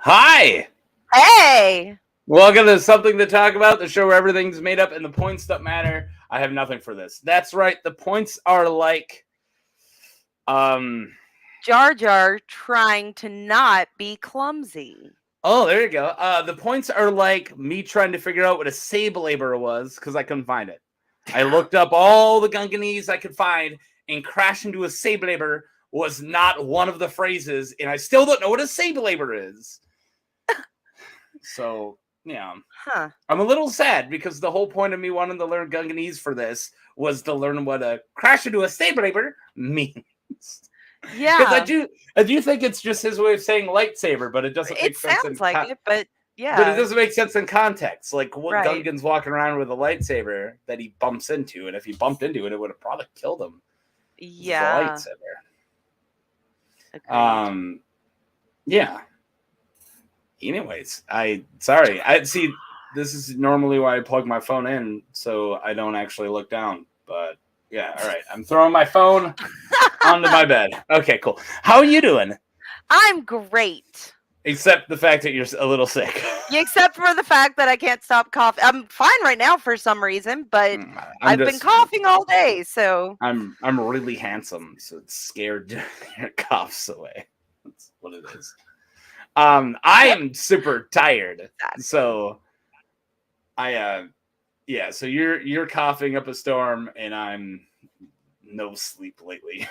Hi! Hey! Welcome to Something to Talk About, the show where everything's made up and the points that matter. I have nothing for this. That's right, the points are like, um, Jar Jar trying to not be clumsy. oh, there you go. The points are like me trying to figure out what a Sablabur was because I couldn't find it. I looked up all the Gunganese I could find, and crash into a Sablabur was not one of the phrases, and I still don't know what a Sablabur is. So, yeah. Huh. I'm a little sad because the whole point of me wanting to learn Gunganese for this was to learn what a crash into a Sablabur means. Because Yeah. I do think it's just his way of saying lightsaber, but it doesn't It make sense sounds like it, but but it yeah. doesn't make sense in context. Like what Right. Gungan's walking around with a lightsaber that he bumps into, and if he bumped into it, it would have probably killed him. It's the Yeah. lightsaber. Agreed. Yeah. Anyways, I see. This is normally why I plug my phone in, so I don't actually look down. But yeah, all right. I'm throwing my phone onto my bed. Okay, cool. How are you doing? I'm great. Except the fact that you're a little sick. Except for the fact that I can't stop coughing. I'm fine right now for some reason, but I've been coughing all day, so I'm really handsome, so it's scared your coughs away. That's what it is. I am super tired, so yeah. So you're coughing up a storm, and I'm no sleep lately,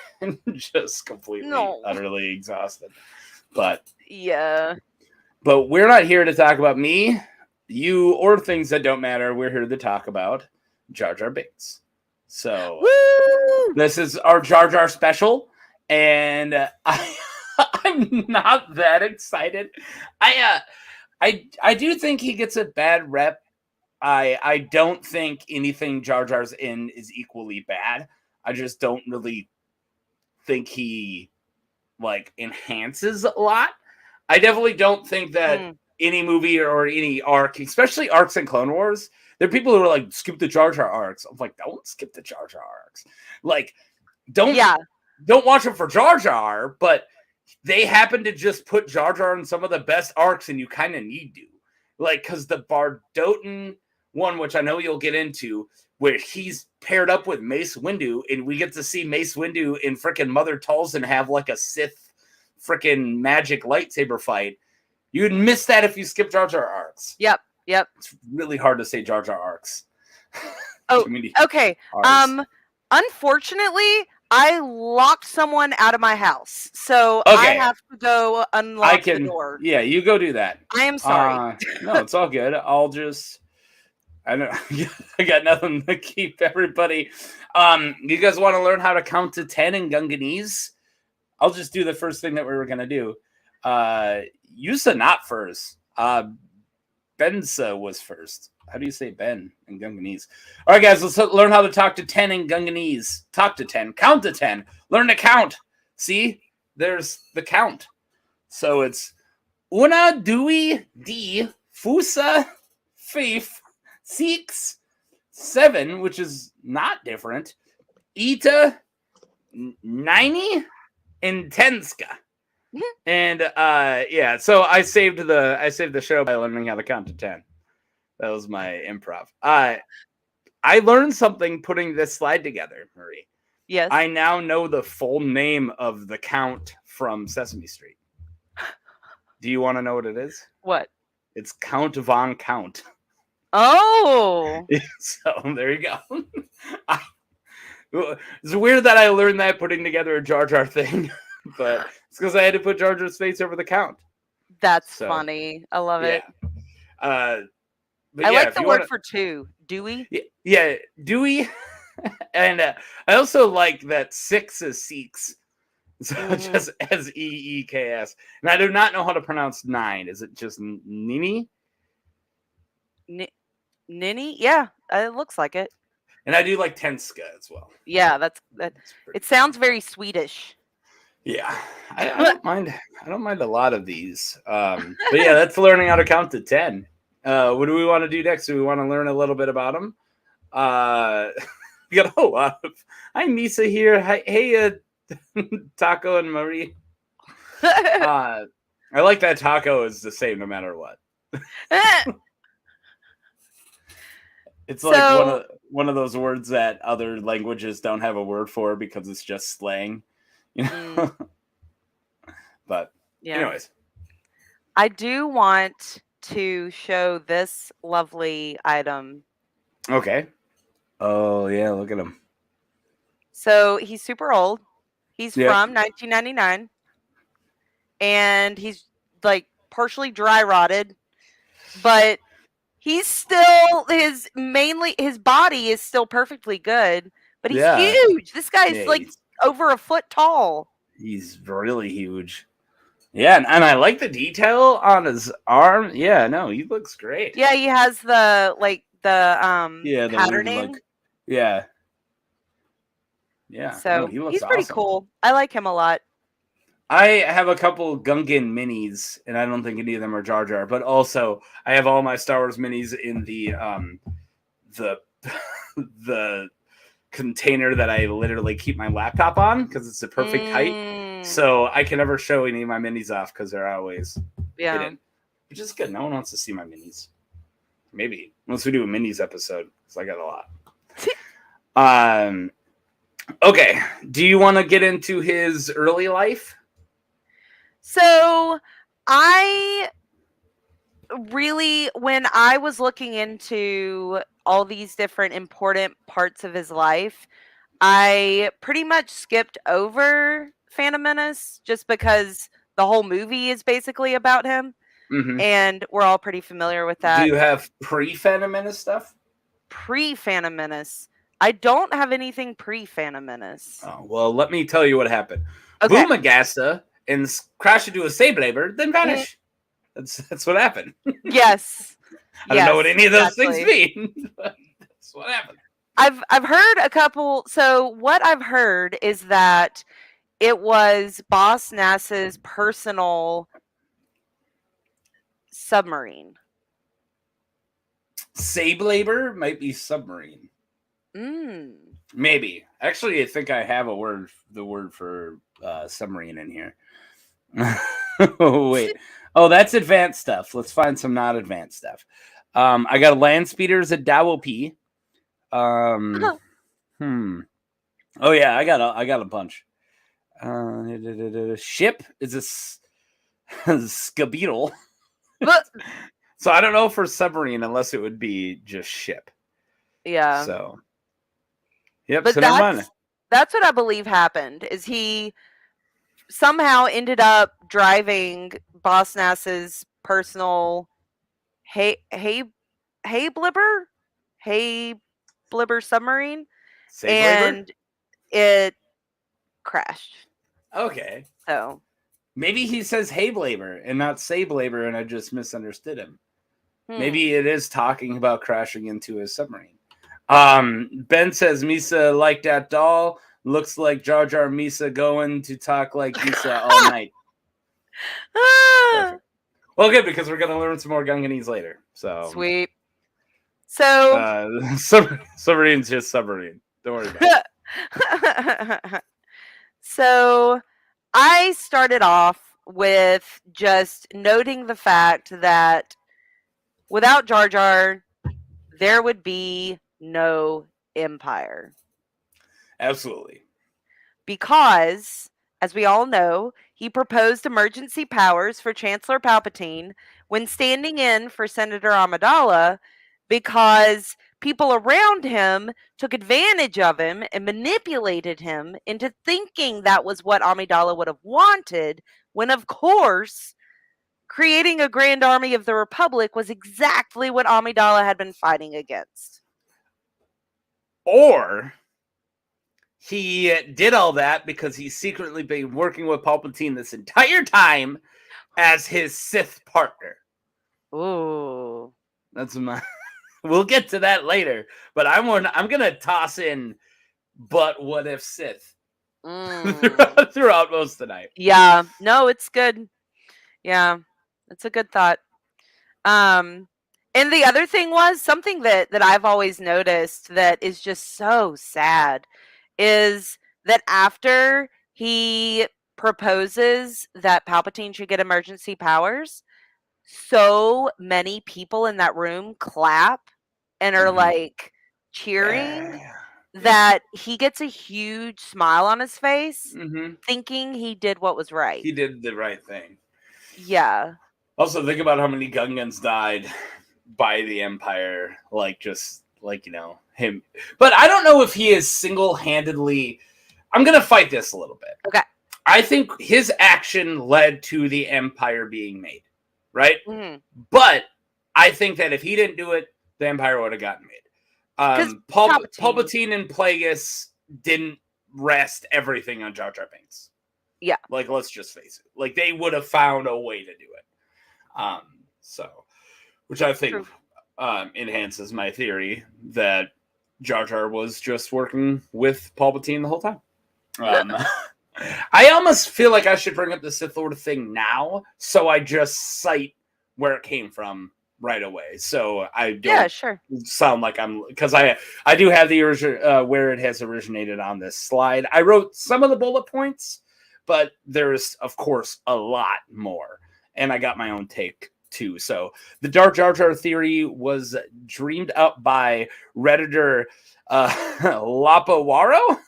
just completely utterly exhausted. But yeah. But we're not here to talk about me, you, or things that don't matter. We're here to talk about Jar Jar Binks. So Woo! This is our Jar Jar special, and I'm not that excited. I do think he gets a bad rep. I don't think anything Jar Jar's in is equally bad. I just don't really think he like enhances a lot. I definitely don't think that any movie or any arc, especially arcs in Clone Wars, there are people who are like, skip the Jar Jar arcs. I'm like, don't skip the Jar Jar arcs. Like, don't watch them for Jar Jar, but they happen to just put Jar Jar in some of the best arcs, and you kind of need to. Like, because the Bardotan one, which I know you'll get into, where he's paired up with Mace Windu, and we get to see Mace Windu and frickin' Mother Talzin have like a Sith frickin' magic lightsaber fight. You'd miss that if you skip Jar Jar arcs. Yep. It's really hard to say Jar Jar arcs. Oh, okay. Unfortunately, I locked someone out of my house, so I have to go unlock the door. Yeah, you go do that. I am sorry. No, it's all good. I got nothing to keep everybody. You guys want to learn how to count to 10 in Gunganese? I'll just do the first thing that we were going to do. Yusa not first. Bensa was first. How do you say Ben in Gunganese? All right, guys, let's learn how to talk to 10 in Gunganese. Talk to 10. Count to 10. Learn to count. See? There's the count. So it's una, dui, di, fusa, fif, six, 7, which is not different. Ita, 90, and tenska. And yeah, so I saved the show by learning how to count to 10. That was my improv. I learned something putting this slide together, Marie. Yes. I now know the full name of the Count from Sesame Street. Do you want to know what it is? What? It's Count Von Count. Oh. So there you go. It's weird that I learned that putting together a Jar Jar thing, but it's because I had to put Jar Jar's face over the Count. That's funny. I love it. I like the word for two. Dewey? Yeah, Dewey. And I also like that 6 is Seeks. So just S-E-E-K-S. And I do not know how to pronounce 9. Is it just Nini? Nini? Yeah, it looks like it. And I do like Tenska as well. Yeah, that's it sounds very Swedish. Yeah, I don't mind. I don't mind a lot of these. But yeah, that's learning how to count to 10. What do we want to do next? Do we want to learn a little bit about them? We got a lot of. Hi, Misa here. Hey, Taco and Marie. I like that taco is the same no matter what. It's like one of those words that other languages don't have a word for because it's just slang. You know? But anyways. I do want to show this lovely item. Okay. Oh, yeah, look at him. So he's super old. He's from 1999. And he's like partially dry rotted. But he's still his body is still perfectly good. But he's huge. This guy's like over a foot tall. He's really huge. Yeah, and I like the detail on his arm. Yeah, no, he looks great. Yeah, he has the patterning. Yeah. So he's pretty cool. I like him a lot. I have a couple Gungan minis, and I don't think any of them are Jar Jar. But also, I have all my Star Wars minis in the container that I literally keep my laptop on because it's the perfect height. So I can never show any of my minis off because they're always hidden, which is good. No one wants to see my minis. Maybe once we do a minis episode, because I got a lot. Okay. Do you want to get into his early life? So I really, when I was looking into all these different important parts of his life, I pretty much skipped over Phantom Menace just because the whole movie is basically about him. Mm-hmm. And we're all pretty familiar with that. Do you have pre-Phantom Menace stuff? Pre-Phantom Menace. I don't have anything pre-Phantom Menace. Oh, well, let me tell you what happened. Okay. Boomagasta and crash into a Sablabler, then vanish. That's what happened. Yes. I don't know what any of those things mean. That's what happened. I've heard a couple. So what I've heard is that it was Boss Nass's personal submarine. Sablabler might be submarine. Maybe. Actually, I think I have the word for submarine in here. Oh, wait. Oh, that's advanced stuff. Let's find some not advanced stuff. I got a land speeders at Dawop. Oh yeah, I got a bunch. Ship is a Skabeetle. So I don't know for submarine unless it would be just ship. Yeah. So. Yep. But so that's what I believe happened. Is he somehow ended up driving Boss Nass's personal Hey Blibber submarine, and it crashed. Okay. So maybe he says Hey Blabber and not Sablabler, and I just misunderstood him. Maybe it is talking about crashing into his submarine. Ben says Misa like that doll. Looks like Jar Jar Misa going to talk like Misa all night. Well, good, because we're going to learn some more Gunganese later. So sweet. So submarine's just submarine. Don't worry about it. So I started off with just noting the fact that without Jar Jar, there would be no Empire. Absolutely. Because, as we all know, he proposed emergency powers for Chancellor Palpatine when standing in for Senator Amidala because people around him took advantage of him and manipulated him into thinking that was what Amidala would have wanted, when, of course, creating a Grand Army of the Republic was exactly what Amidala had been fighting against. Or he did all that because he's secretly been working with Palpatine this entire time as his Sith partner. Ooh. That's my... We'll get to that later, but I'm going to toss in but what if Sith throughout most of the night. Yeah. No, it's good. Yeah. It's a good thought. And the other thing was something that I've always noticed that is just so sad is that after he proposes that Palpatine should get emergency powers, so many people in that room clap and are like cheering that he gets a huge smile on his face, thinking he did what was right. He did the right thing. Yeah. Also, think about how many Gungans died by the Empire, him. But I don't know if he is single-handedly. I'm gonna fight this a little bit. Okay. I think his action led to the Empire being made, right? Mm-hmm. But I think that if he didn't do it, the Empire would have gotten made. Palpatine and Plagueis didn't rest everything on Jar Jar Binks. Yeah. Like, let's just face it. Like, they would have found a way to do it. Which I think enhances my theory that Jar Jar was just working with Palpatine the whole time. I almost feel like I should bring up the Sith Lord thing now, so I just cite where it came from right away. So I don't sound like I'm, because I do have the where it has originated on this slide. I wrote some of the bullet points, but there's of course a lot more, and I got my own take too. So the Dark Jar Jar theory was dreamed up by Redditor Lapawaro.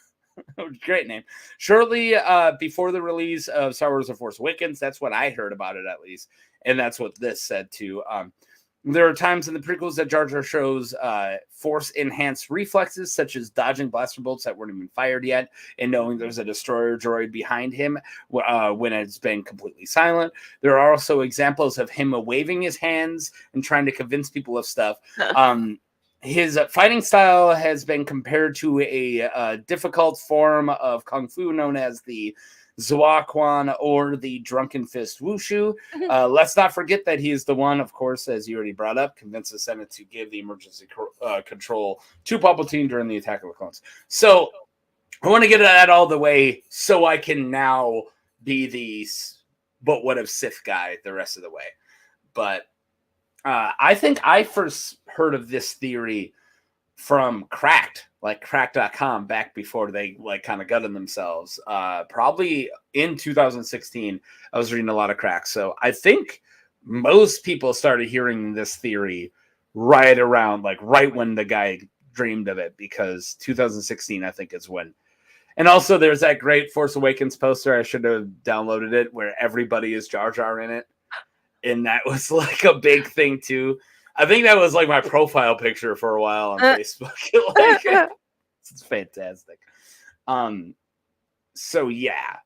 Great name. Shortly before the release of Star Wars: The Force Awakens, that's what I heard about it, at least, and that's what this said too. There are times in the prequels that Jar Jar shows force-enhanced reflexes, such as dodging blaster bolts that weren't even fired yet, and knowing there's a destroyer droid behind him when it's been completely silent. There are also examples of him waving his hands and trying to convince people of stuff. His fighting style has been compared to a difficult form of Kung Fu known as the Zhua Quan or the Drunken Fist Wushu. Let's not forget that he is the one, of course, as you already brought up, convinced the Senate to give the emergency control to Palpatine during the Attack of the Clones. So I want to get that all the way so I can now be the but what if Sith guy the rest of the way. But I think I first heard of this theory from Cracked, like Cracked.com, back before they kind of gutted themselves. Probably in 2016, I was reading a lot of Cracked. So I think most people started hearing this theory right when the guy dreamed of it, because 2016, I think, is when. And also there's that great Force Awakens poster. I should have downloaded it, where everybody is Jar Jar in it. And that was like a big thing too. I think that was like my profile picture for a while on Facebook. It's fantastic. So yeah.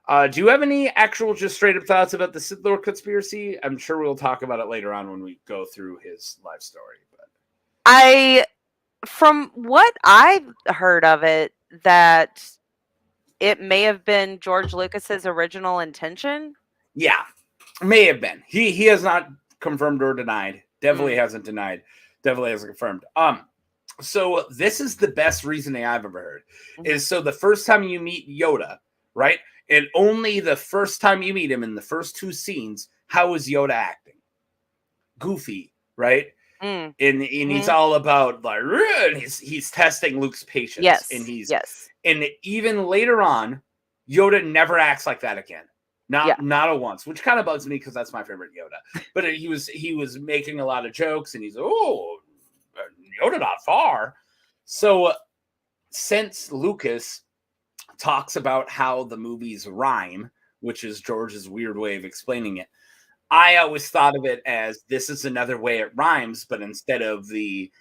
Do you have any actual just straight up thoughts about the Sith Lord conspiracy? I'm sure we'll talk about it later on when we go through his life story. But from what I've heard of it, that it may have been George Lucas's original intention. Yeah. May have been. He has not confirmed or denied. Definitely hasn't denied. Definitely hasn't confirmed. So this is the best reasoning I've ever heard. Is so the first time you meet Yoda, right? And only the first time you meet him in the first two scenes, how is Yoda acting? Goofy, right? And he's all about like, and he's testing Luke's patience. Yes. And and even later on, Yoda never acts like that again. Not a once, which kind of bugs me because that's my favorite Yoda. But he was making a lot of jokes, and he's Yoda not far. So since Lucas talks about how the movies rhyme, which is George's weird way of explaining it, I always thought of it as this is another way it rhymes, but instead of the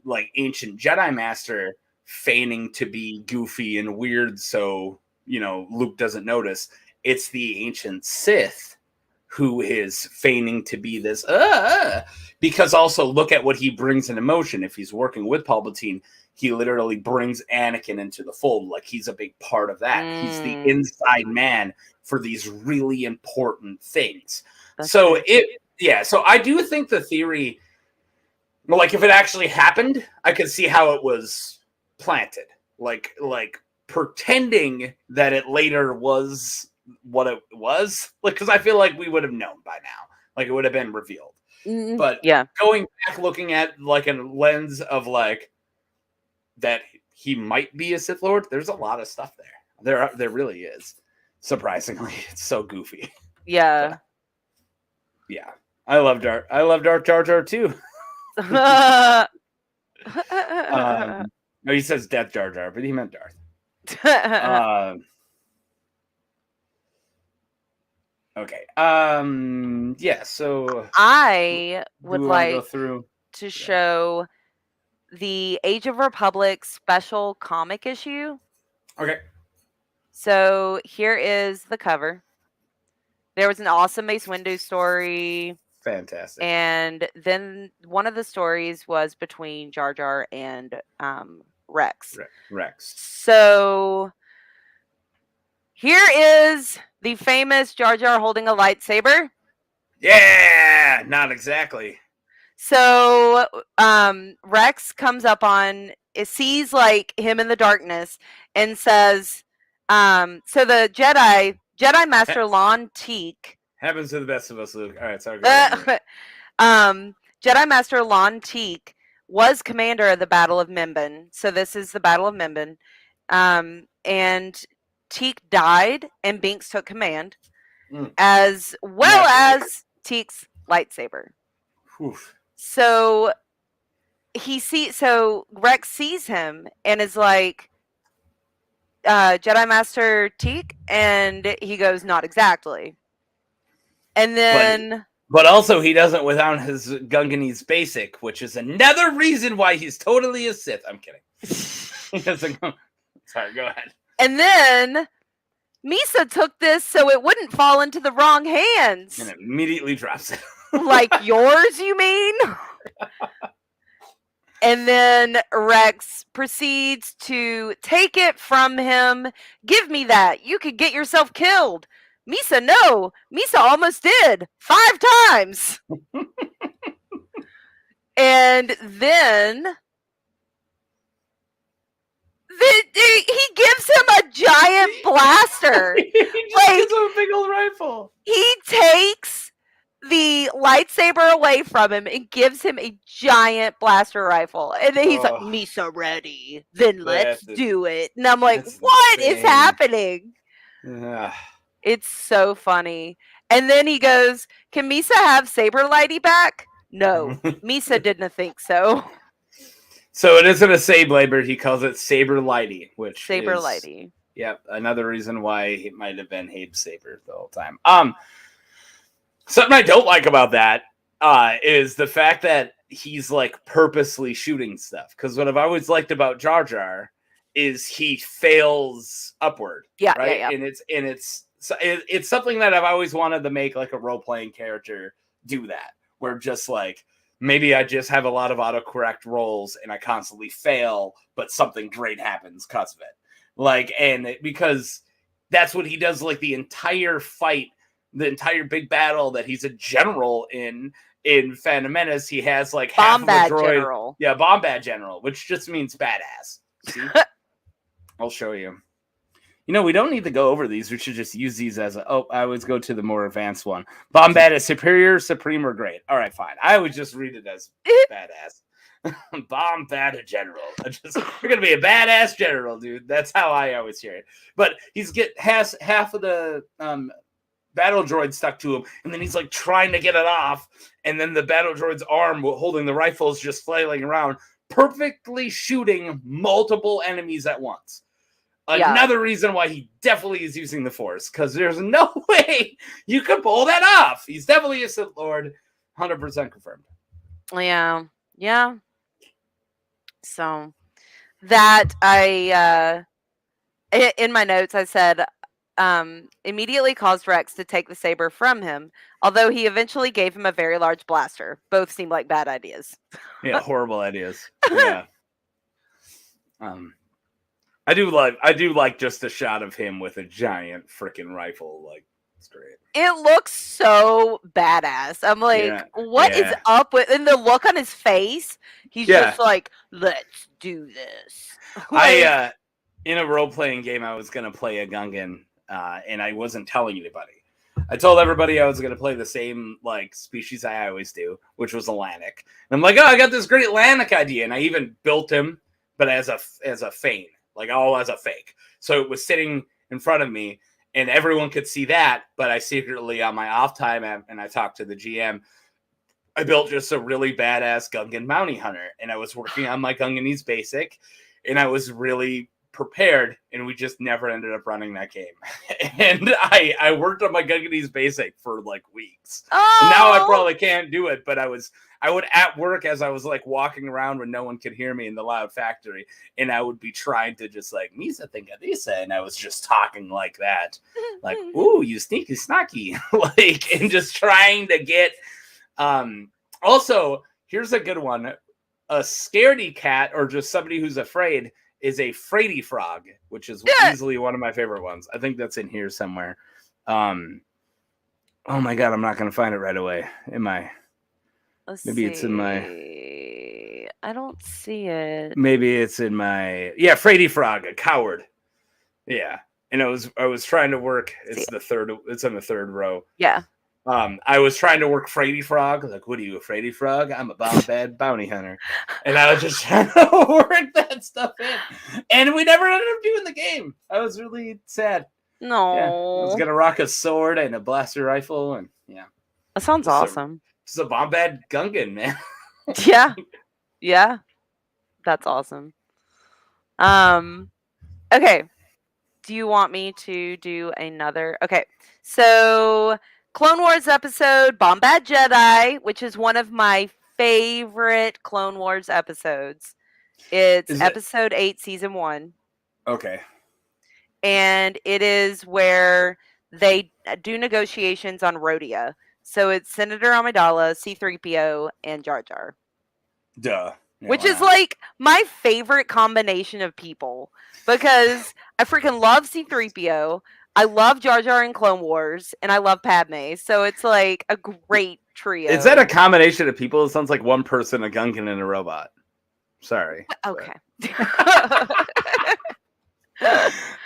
like ancient Jedi master feigning to be goofy and weird, so Luke doesn't notice. It's the ancient Sith who is feigning to be this, because also look at what he brings in emotion. If he's working with Palpatine, he literally brings Anakin into the fold. Like he's a big part of that. He's the inside man for these really important things. So I do think the theory, like if it actually happened, I could see how it was planted. Like pretending that it later was what it was, like, because I feel like we would have known by now, like it would have been revealed. But going back, looking at like a lens of like that he might be a Sith Lord, there's a lot of stuff there. There really is. Surprisingly, it's so goofy. Yeah. Yeah, I love Darth Jar Jar too. No, he says Death Jar Jar, but he meant Darth. Okay. Yeah. So I would we want to go like through to show the Age of Republic special comic issue. Okay. So here is the cover. There was an awesome Mace Windu story. Fantastic. And then one of the stories was between Jar Jar and Rex. So here is the famous Jar Jar holding a lightsaber. Yeah, not exactly. So Rex comes up on, sees like him in the darkness and says, so the Jedi Master Lon Teak. Happens to the best of us, Luke. All right, sorry. Jedi Master Lon Teak was commander of the Battle of Mimban. So this is the Battle of Mimban. And Teak died and Binks took command, as well as Teak's lightsaber. Oof. So Rex sees him and is like, Jedi Master Teak, and he goes, not exactly. And then but also he doesn't without his Gunganese basic, which is another reason why he's totally a Sith. I'm kidding. He doesn't go. Sorry, go ahead. And then Misa took this so it wouldn't fall into the wrong hands. And immediately drops it. Like yours, you mean? And then Rex proceeds to take it from him. Give me that. You could get yourself killed. Misa, no. Misa almost did 5 times. And then he gives him a giant blaster. He just gives him a big old rifle. He takes the lightsaber away from him and gives him a giant blaster rifle. And then he's like, Misa ready. Then let's do it. And I'm like, what is happening? It's so funny. And then he goes, can Misa have Saber Lighty back? No. Misa didn't think so. So it isn't a Saber, he calls it Saber Lighty, which Saber Lighty. Yep, another reason why it might have been Habe Saber the whole time. Something I don't like about that is the fact that he's like purposely shooting stuff. Because what I've always liked about Jar Jar is he fails upward. Yeah, right. Yeah. And it's something that I've always wanted to make like a role playing character do that, where just like maybe I just have a lot of autocorrect rolls and I constantly fail, but something great happens because of it. Like, and because that's what he does, like the entire fight. The entire big battle that he's a general in Phantom Menace, he has like half of a droid. General. Yeah, Bombad General, which just means badass. See? I'll show you. You know, we don't need to go over these. We should just use these as I always go to the more advanced one. Bombad is superior, supreme, or great. All right, fine. I would just read it as badass. Bombad General. You're gonna be a badass general, dude. That's how I always hear it. But has half of the battle droid stuck to him, and then he's like trying to get it off, and then the battle droid's arm holding the rifle is just flailing around, perfectly shooting multiple enemies at once. Another reason why he definitely is using the Force, because there's no way you could pull that off. He's definitely a Sith Lord, 100% confirmed. Yeah. So that in my notes I said immediately caused Rex to take the saber from him, although he eventually gave him a very large blaster. Both seem like bad ideas. Yeah, horrible ideas. Yeah. I do like just a shot of him with a giant freaking rifle. Like, it's great. It looks so badass. I'm like, what is up with? And the look on his face, he's just like, let's do this. Like, in a role playing game, I was gonna play a Gungan. And I wasn't telling anybody. I told everybody I was going to play the same like species I always do, which was a Lannic. And I'm like, I got this great Lannic idea, and I even built him, but as a feign, like all as a fake. So it was sitting in front of me, and everyone could see that. But I secretly, on my off time, and I talked to the GM, I built just a really badass Gungan bounty hunter, and I was working on my Gunganese basic, and I was really prepared, and we just never ended up running that game. And I worked on my Gunganese basic for like weeks. And now I probably can't do it, but I would at work as I was like walking around when no one could hear me in the loud factory, and I would be trying to just like Misa think of Lisa, and I was just talking like that, like, ooh, you sneaky snacky, like, and just trying to get. Also, here's a good one: a scaredy cat, or just somebody who's afraid, is a fraidy frog, which is easily one of my favorite ones. I think that's in here somewhere. Oh my god, I'm not going to find it right away. It's in my... I don't see it. Maybe it's in my... Yeah, fraidy frog, a coward. Yeah. And I was trying to work... It's in the third row. Yeah. I was trying to work Fraidy Frog. Like, what are you, a Fraidy Frog? I'm a bad bounty hunter. And I was just trying to work that stuff in. And we never ended up doing the game. I was really sad. No. Yeah, I was going to rock a sword and a blaster rifle. And yeah. That sounds awesome. It's a Bombad Gungan, man. Yeah. Yeah. That's awesome. Okay. Do you want me to do another? Okay. So... Clone Wars episode, Bombad Jedi, which is one of my favorite Clone Wars episodes. It's episode 8, season 1. Okay. And it is where they do negotiations on Rhodia. So it's Senator Amidala, C-3PO, and Jar Jar. Duh. Yeah, which is like my favorite combination of people. Because I freaking love C-3PO. I love Jar Jar in Clone Wars, and I love Padme, so it's like a great trio. Is that a combination of people? It sounds like one person, a Gungan, and a robot. Sorry. Okay.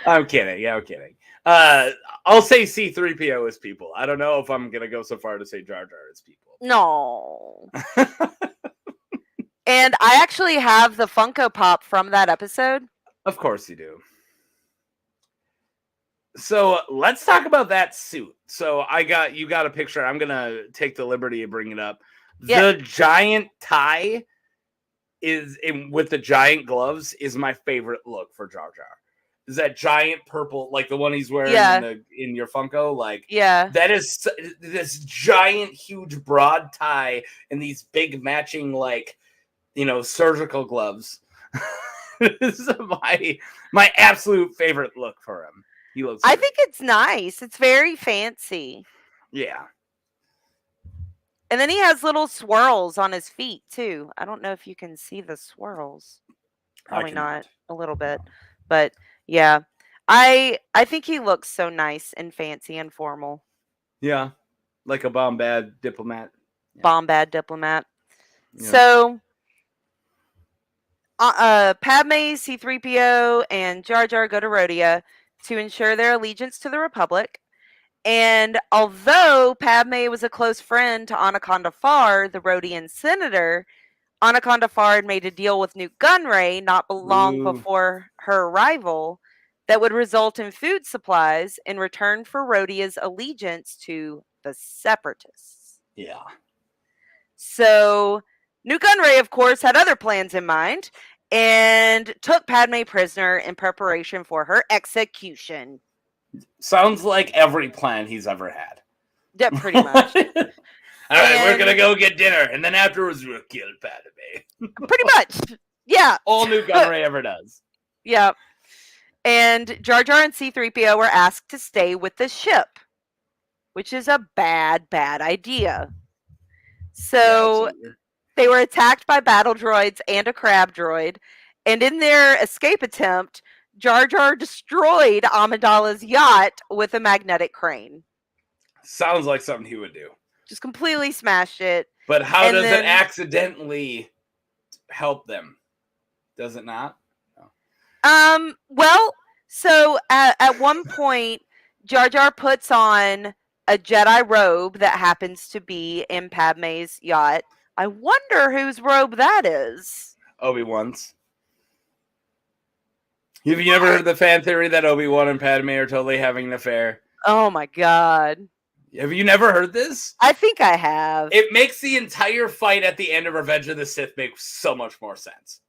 I'm kidding. Yeah, I'm kidding. I'll say C-3PO is people. I don't know if I'm going to go so far to say Jar Jar is people. No. And I actually have the Funko Pop from that episode. Of course you do. So let's talk about that suit. So you got a picture. I'm gonna take the liberty of bringing it up. Yeah. The giant tie with the giant gloves is my favorite look for Jar Jar. Is that giant purple, like the one he's wearing in your Funko? Like, yeah, that is this giant, huge, broad tie and these big matching, like, surgical gloves. This is my absolute favorite look for him. I think it's nice. It's very fancy. Yeah. And then he has little swirls on his feet, too. I don't know if you can see the swirls. Probably not. A little bit. But, yeah. I think he looks so nice and fancy and formal. Yeah. Like a Bombad diplomat. Yeah. Bombad diplomat. Yeah. So... Padme, C-3PO, and Jar Jar go to Rhodia to ensure their allegiance to the Republic. And although Padme was a close friend to Anaconda Farr, the Rhodian senator, Anaconda Farr had made a deal with Nute Gunray not long before her arrival that would result in food supplies in return for Rhodia's allegiance to the Separatists. Yeah. So Nute Gunray, of course, had other plans in mind and took Padme prisoner in preparation for her execution. Sounds like every plan he's ever had. Yeah, pretty much. All right, we're going to go get dinner, and then afterwards we'll kill Padme. Pretty much. Yeah. All Nute Gunray ever does. Yeah. And Jar Jar and C-3PO were asked to stay with the ship, which is a bad idea. So... Yeah, they were attacked by battle droids and a crab droid, and in their escape attempt, Jar Jar destroyed Amidala's yacht with a magnetic crane. Sounds like something he would do. Just completely smashed it. But how does it accidentally help them? Does it not? No. Well, so at one point, Jar Jar puts on a Jedi robe that happens to be in Padme's yacht. I wonder whose robe that is. Obi-Wan's. Have you ever heard the fan theory that Obi-Wan and Padme are totally having an affair? Oh my god. Have you never heard this? I think I have. It makes the entire fight at the end of Revenge of the Sith make so much more sense.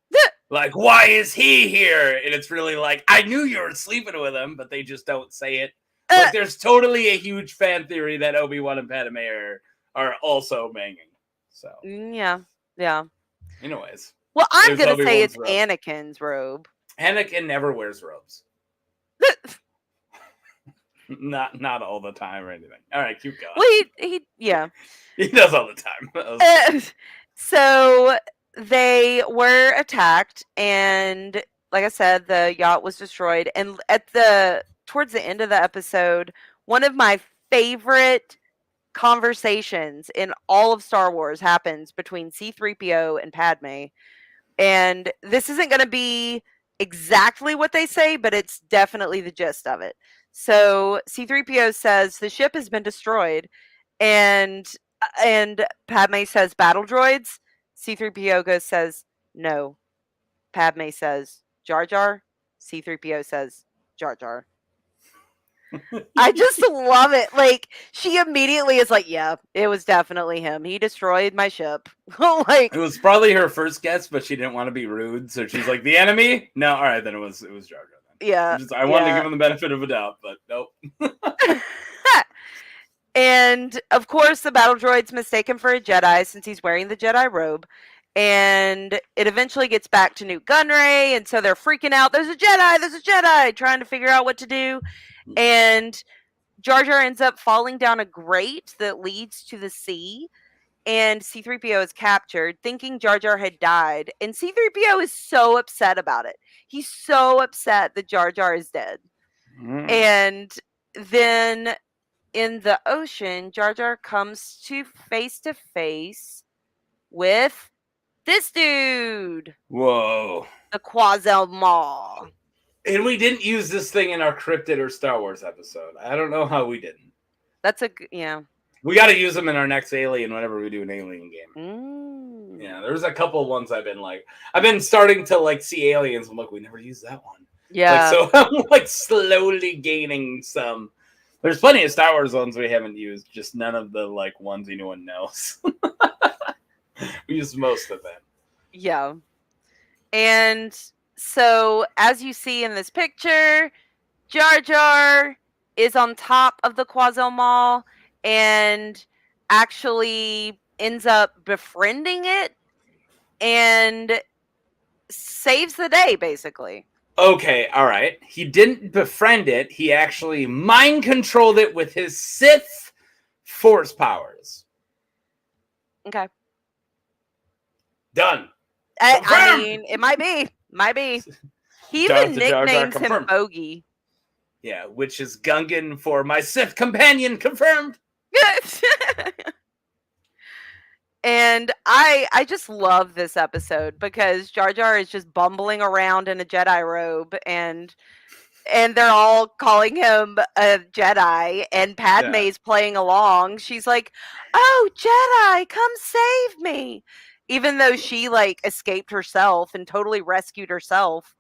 Like, why is he here? And it's really like, I knew you were sleeping with him, but they just don't say it. Like, there's totally a huge fan theory that Obi-Wan and Padme are also banging. So yeah. Anyways. Well, I'm going to say it's robe. Anakin's robe. Anakin never wears robes. Not all the time or anything. All right, keep going. Well, he does all the time. So they were attacked, and like I said, the yacht was destroyed. And towards the end of the episode, one of my favorite conversations in all of Star Wars happens between C-3PO and Padme. And this isn't going to be exactly what they say, but it's definitely the gist of it. So C-3PO says the ship has been destroyed, and Padme says battle droids. C-3PO says no. Padme says Jar Jar. C-3PO says Jar Jar. I just love it. Like, she immediately is like, yeah, it was definitely him. He destroyed my ship. Like, it was probably her first guess, but she didn't want to be rude, so she's like, the enemy? No, all right, then it was Jar Jar. Then. Yeah. I wanted to give him the benefit of a doubt, but nope. And of course, the battle droid's mistaken for a Jedi since he's wearing the Jedi robe. And it eventually gets back to Newt Gunray, and so they're freaking out. There's a Jedi, trying to figure out what to do. And Jar Jar ends up falling down a grate that leads to the sea, and C-3PO is captured, thinking Jar Jar had died. And C-3PO is so upset about it. He's so upset that Jar Jar is dead. And then in the ocean, Jar Jar comes to face with this dude. Whoa. The Quazel Maw. And we didn't use this thing in our Cryptid or Star Wars episode. I don't know how we didn't. Yeah. We got to use them in our next Alien whenever we do an Alien game. Yeah, there's a couple of ones I've been starting to see Aliens. I'm like, we never used that one. Yeah. So I'm slowly gaining some. There's plenty of Star Wars ones we haven't used, just none of the ones anyone knows. We used most of them. Yeah. And so, as you see in this picture, Jar Jar is on top of the Quazel Maw and actually ends up befriending it and saves the day, basically. Okay, all right. He didn't befriend it. He actually mind controlled it with his Sith force powers. Okay. Done. I mean, it might be. He even nicknames him Bogey. Yeah, which is Gungan for my Sith companion, confirmed. And I just love this episode because Jar Jar is just bumbling around in a Jedi robe, and they're all calling him a Jedi, and Padme's playing along. She's like, "Oh, Jedi, come save me." Even though she escaped herself and totally rescued herself.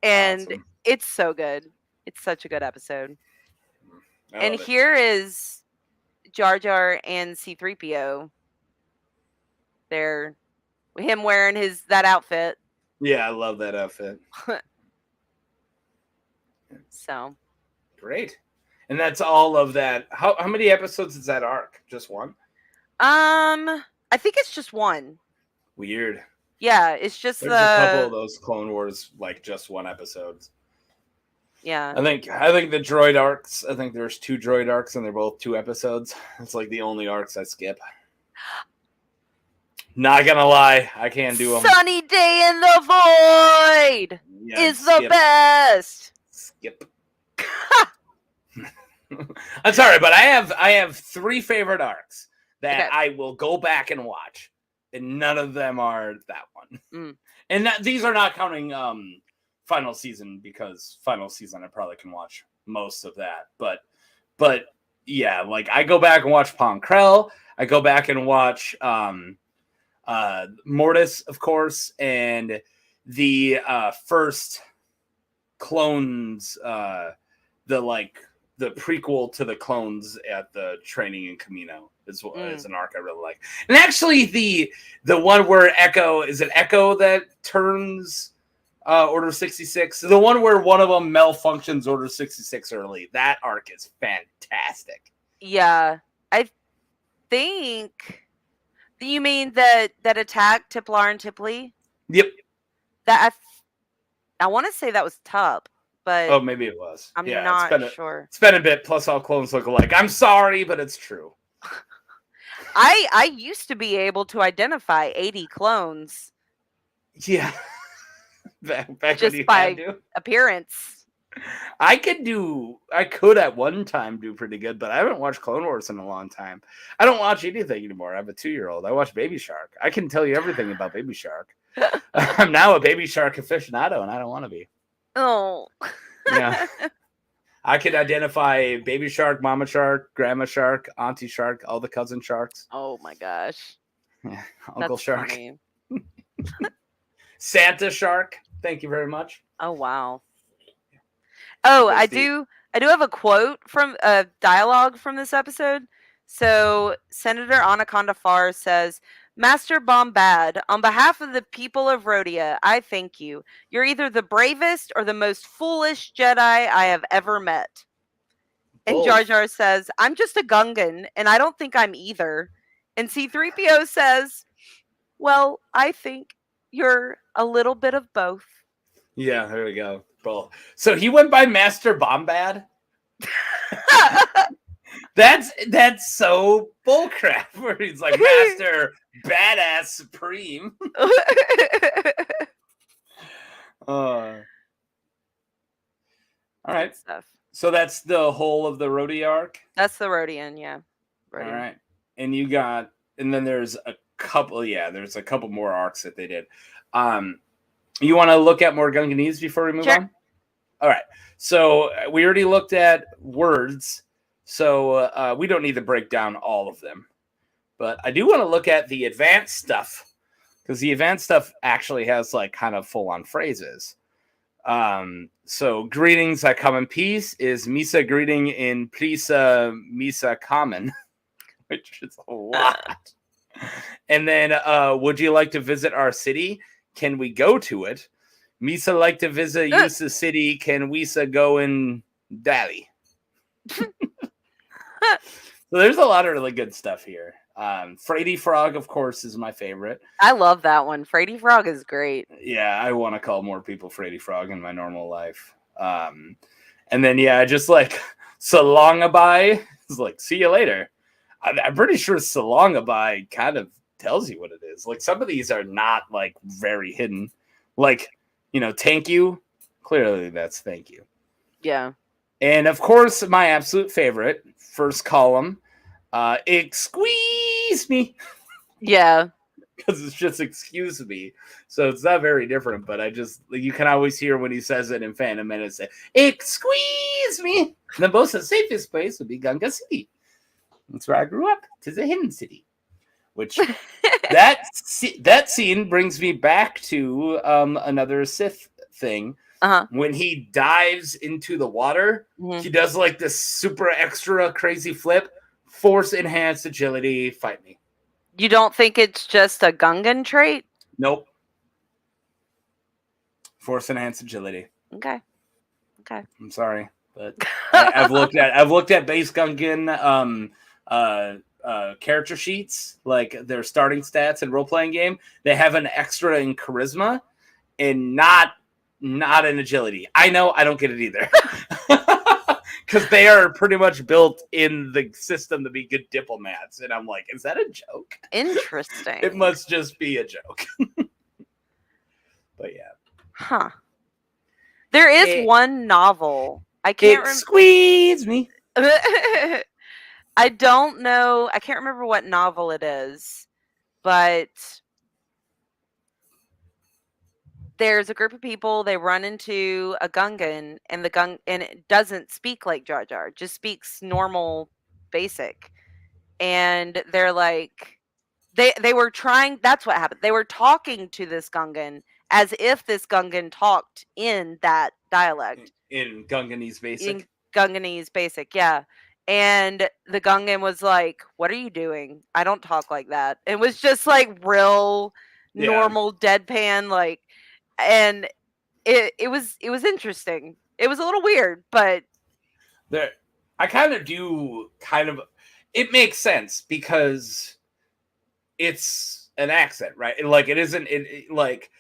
And awesome. It's so good. It's such a good episode. And here is Jar Jar and C-3PO. They're him wearing that outfit. Yeah, I love that outfit. So great. And that's all of that. How many episodes is that arc? Just one? I think it's just one. Weird. Yeah, it's just There's a couple of those Clone Wars just one episodes. Yeah. I think the droid arcs, I think there's 2 droid arcs and they're both 2 episodes. It's the only arcs I skip. Not gonna lie, I can't do them. Sunny Day in the Void is the best. Skip. I'm sorry, but I have 3 favorite arcs that I will go back and watch. And none of them are that one. And these are not counting final season, because final season I probably can watch most of that. But yeah, I go back and watch Pong Krell. I go back and watch Mortis, of course, and the first clones, the prequel to the clones at the training in Camino is an arc I really like. And actually, the one where Echo that turns Order 66, the one where one of them malfunctions Order 66 early. That arc is fantastic. Yeah, I think you mean that attack Tiplar and Tipley. Yep. That I want to say that was Tup, but maybe it was. I'm not sure. It's been a bit. Plus, all clones look alike. I'm sorry, but it's true. I used to be able to identify 80 clones. Yeah. back just when you by had to. Appearance. I could at one time do pretty good, but I haven't watched Clone Wars in a long time. I don't watch anything anymore. I have a 2-year-old. I watch Baby Shark. I can tell you everything about Baby Shark. I'm now a Baby Shark aficionado, and I don't want to be. Oh. Yeah. I could identify Baby Shark, Mama Shark, Grandma Shark, Auntie Shark, all the cousin sharks. Oh my gosh. Yeah. Uncle That's Shark. Funny. Santa Shark. Thank you very much. Oh wow. Oh, I do have a quote from a dialogue from this episode. So Senator Anaconda Farr says, "Master Bombad, on behalf of the people of Rhodia, I thank you. You're either the bravest or the most foolish Jedi I have ever met." And Jar Jar says, "I'm just a Gungan, and I don't think I'm either." And C-3PO says, "Well, I think you're a little bit of both." Yeah, there we go. Well, so he went by Master Bombad. That's so bullcrap. Where he's like Master Badass Supreme. All right. Stuff. So that's the whole of the Rhodey arc. That's the Rhodian, yeah. Rhodian. All right, and then there's a couple. Yeah, there's a couple more arcs that they did. You want to look at more Gunganese before we move on? All right. So we already looked at words, so we don't need to break down all of them. But I do want to look at the advanced stuff, because the advanced stuff actually has like kind of full-on phrases. So greetings, I come in peace is Misa greeting in Prisa Misa common, which is a lot. And then would you like to visit our city? Can we go to it? Misa like to visit Yusa City. Can Wisa go in Dally? So there's a lot of really good stuff here. Frady Frog, of course, is my favorite. I love that one. Frady Frog is great. Yeah, I want to call more people Frady Frog in my normal life. And then, yeah, just like Salongabai is like, see you later. I'm pretty sure Salongabai kind of tells you what it is. Like, some of these are not like very hidden. Like, thank you. Clearly, that's thank you. Yeah. And of course, my absolute favorite, first column, excuse me. Yeah. Because it's just excuse me. So it's not very different, but you can always hear when he says it in Phantom Menace, excuse me. And then both the safest place would be Gunga City. That's where I grew up. Tis a hidden city. Which that scene brings me back to another Sith thing. Uh-huh. When he dives into the water, he does like this super extra crazy flip, force enhanced agility. Fight me. You don't think it's just a Gungan trait? Nope. Force enhanced agility. Okay. I'm sorry, but I've looked at base Gungan character sheets, like their starting stats in role-playing game. They have an extra in charisma and not in agility. I know, I don't get it either. Because they are pretty much built in the system to be good diplomats. And I'm like, is that a joke? Interesting. It must just be a joke. But yeah. Huh. There is one novel. I can't squeeze me. I don't know. I can't remember what novel it is, but there's a group of people. They run into a Gungan, and and it doesn't speak like Jar Jar. Just speaks normal, basic. And they're like, they were trying. That's what happened. They were talking to this Gungan, as if this Gungan talked in that dialect. In Gunganese Basic. In Gunganese Basic, yeah. And the Gungan was like, "What are you doing? I don't talk like that." It was just like real normal deadpan, like, and it was interesting. It was a little weird, but there, I kind of do it makes sense because it's an accent, right? Like it isn't like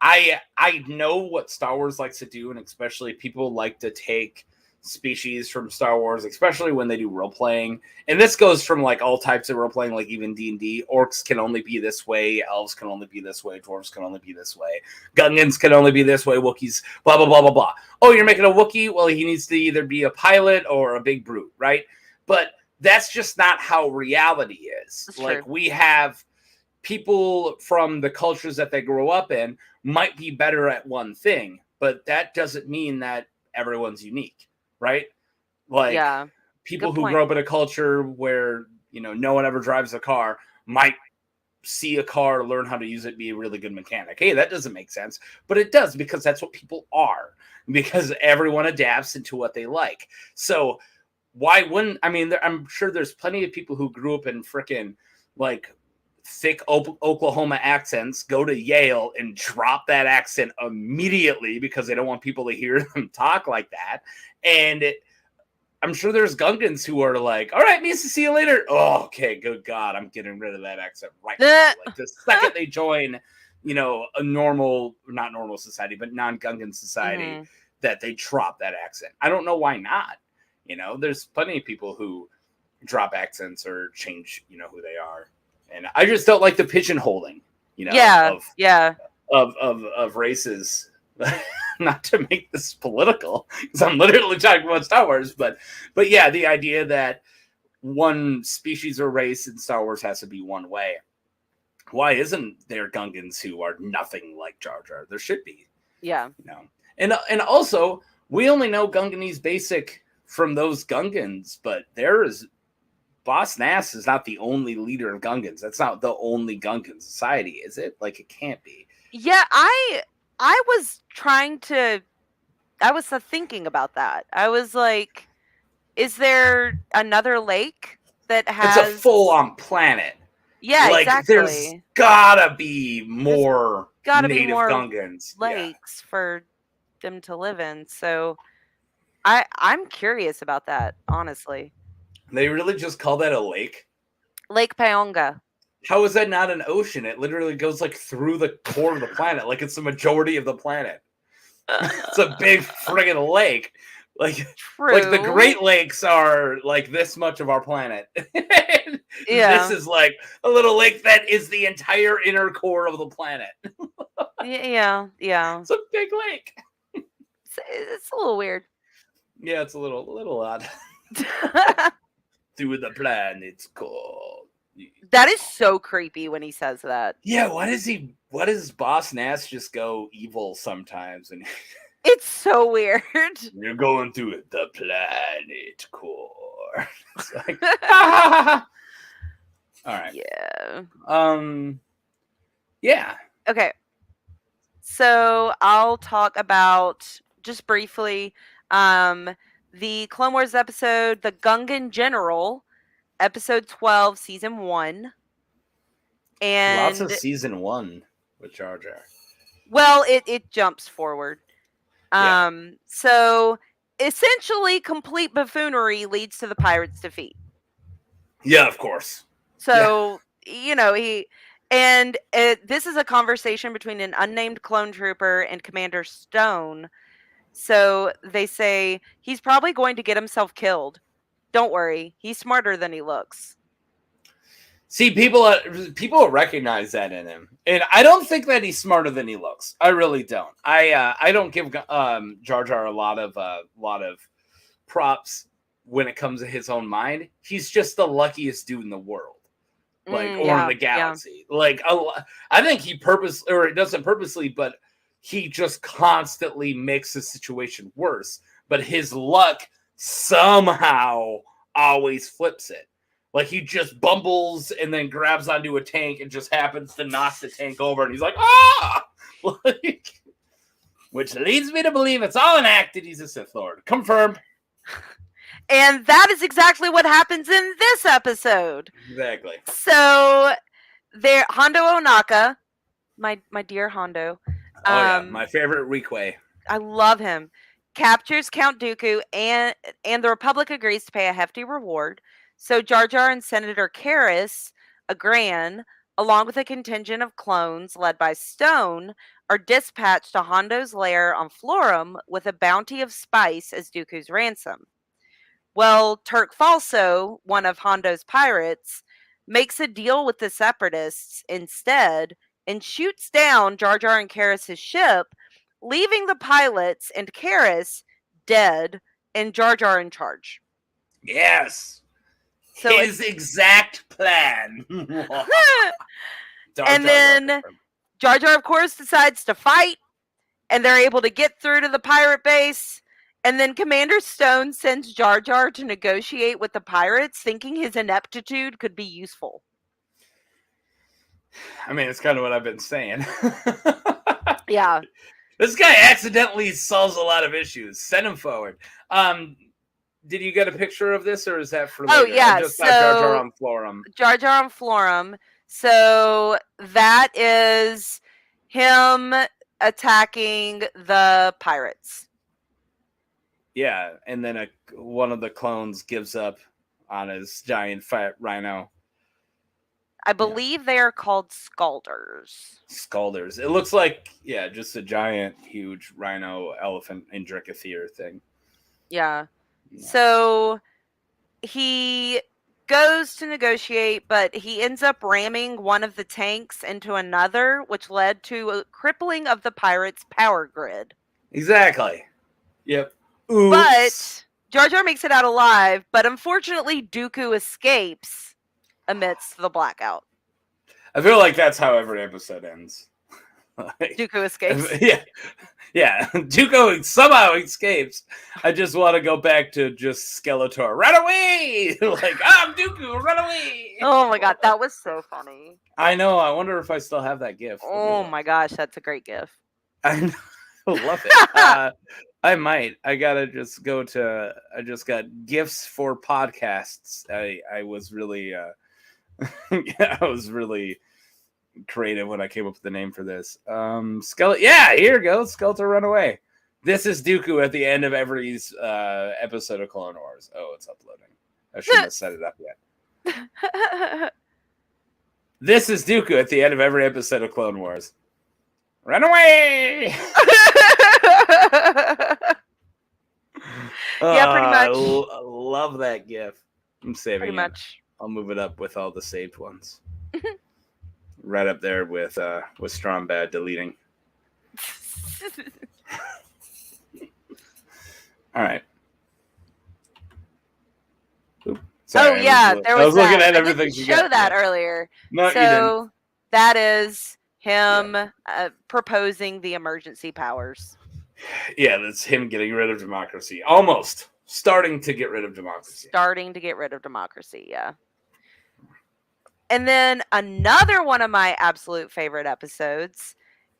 I know what Star Wars likes to do, and especially people like to take species from Star Wars, especially when they do role playing. And this goes from like all types of role playing, like even D&D. Orcs can only be this way, elves can only be this way, dwarves can only be this way, Gungans can only be this way, Wookiees, blah blah blah blah blah. Oh, you're making a Wookiee? Well, he needs to either be a pilot or a big brute, right? But that's just not how reality is. That's like true. we have people from the cultures that they grow up in might be better at one thing, but that doesn't mean that everyone's unique, right? Like Yeah. people Good who point. grow up in a culture where, you know, no one ever drives a car might see a car, learn how to use it, be a really good mechanic. Hey, that doesn't make sense, but it does because that's what people are, because everyone adapts into what they like. So why wouldn't, I mean, I'm sure there's plenty of people who grew up in frickin' like thick Oklahoma accents, go to Yale and drop that accent immediately because they don't want people to hear them talk like that. And I'm sure there's Gungans who are like, all right, Misa, see you later. Oh, okay, good God, I'm getting rid of that accent right now. Like the second they join, you know, a normal, not normal society, but non-Gungan society, that they drop that accent. I don't know why not. You know, there's plenty of people who drop accents or change, you know, who they are. And I just don't like the pigeonholing, you know, of races. Not to make this political, because I'm literally talking about Star Wars, but yeah, the idea that one species or race in Star Wars has to be one way. Why isn't there Gungans who are nothing like Jar Jar? There should be. Yeah. You know, and also we only know Gunganese Basic from those Gungans, but there is. Boss Nass is not the only leader of Gungans. That's not the only Gungan society, is it? Like, it can't be. Yeah, I was thinking about that. I was like, is there another lake that has... It's a full-on planet. Yeah, like, exactly. There's gotta be more native Gungans. Lakes for them to live in. So I'm curious about that, honestly. They really just call that a lake? Lake Pyonga. How is that not an ocean? It literally goes like through the core of the planet, like it's the majority of the planet. It's a big friggin' lake. Like, True. Like the Great Lakes are like this much of our planet. Yeah. This is like a little lake that is the entire inner core of the planet. Yeah. It's a big lake. It's a little weird. Yeah, it's a little odd. Through the planet's core. That is so creepy when he says that. Yeah, why does Boss Nass just go evil sometimes? And it's so weird. You're going through the planet core. It's like, all right. Yeah. Yeah. Okay. So I'll talk about, just briefly, the Clone Wars episode, The Gungan General, episode 12, season 1. And lots of season 1 with Jar Jar. Well, it jumps forward. So essentially, complete buffoonery leads to the pirates' defeat. Yeah, of course. So, you know, this is a conversation between an unnamed clone trooper and Commander Stone. So they say, he's probably going to get himself killed. Don't worry, he's smarter than he looks. See, people recognize that in him, and I don't think that he's smarter than he looks. I really don't. I don't give Jar Jar a lot of props when it comes to his own mind. He's just the luckiest dude in the world, or in the galaxy. Yeah. Like, I think he it doesn't purposely, but he just constantly makes the situation worse. But his luck somehow always flips it. Like, he just bumbles and then grabs onto a tank and just happens to knock the tank over, and he's like, ah! Like, which leads me to believe it's all an act and he's a Sith Lord. Confirmed. And that is exactly what happens in this episode. Exactly. So there, Hondo Ohnaka, my dear Hondo. My favorite Requay. I love him. Captures Count Dooku, and the Republic agrees to pay a hefty reward. So Jar Jar and Senator Karras, Agran, along with a contingent of clones led by Stone, are dispatched to Hondo's lair on Florum with a bounty of spice as Dooku's ransom. Well, Turk Falso, one of Hondo's pirates, makes a deal with the Separatists instead and shoots down Jar Jar and Karras' ship, leaving the pilots and Karras dead and Jar Jar in charge. Yes. So his exact plan. And then Jar Jar, of course, decides to fight, and they're able to get through to the pirate base. And then Commander Stone sends Jar Jar to negotiate with the pirates, thinking his ineptitude could be useful. I mean, it's kind of what I've been saying. Yeah. This guy accidentally solves a lot of issues. Send him forward. Did you get a picture of this, or is that for later? Oh, yeah. I just got Jar Jar on Florum. Jar Jar on Florum. So that is him attacking the pirates. Yeah, and then one of the clones gives up on his giant fat rhino. I believe they are called Scalders. Scalders. It looks like, just a giant, huge rhino elephant Indricatheer thing. Yeah. So he goes to negotiate, but he ends up ramming one of the tanks into another, which led to a crippling of the pirates' power grid. Exactly. Yep. Oops. But Jar Jar makes it out alive, but unfortunately Dooku escapes amidst the blackout. I feel like that's how every episode ends. Dooku escapes. Yeah. Dooku somehow escapes. I just want to go back to just Skeletor. Run away! Like, I'm Dooku, run away! Oh my god, that was so funny. I know. I wonder if I still have that gif. Oh my gosh, that's a great gif. I love it. I might. I gotta just go to. I just got gifts for podcasts. I was really. I was really creative when I came up with the name for this. Yeah, here goes Skeletor Run Away. This is Dooku at the end of every episode of Clone Wars. Oh, it's uploading. I shouldn't have set it up yet. This is Dooku at the end of every episode of Clone Wars. Run away! Yeah, pretty much. Love that gif. I'm saving pretty it. Much. I'll move it up with all the saved ones. Right up there with Strong Bad deleting. All right. Sorry, there was I was looking at I everything. didn't show that earlier. No, so you didn't. That is him proposing the emergency powers. Yeah, that's him getting rid of democracy. Almost. Starting to get rid of democracy. Yeah. And then another one of my absolute favorite episodes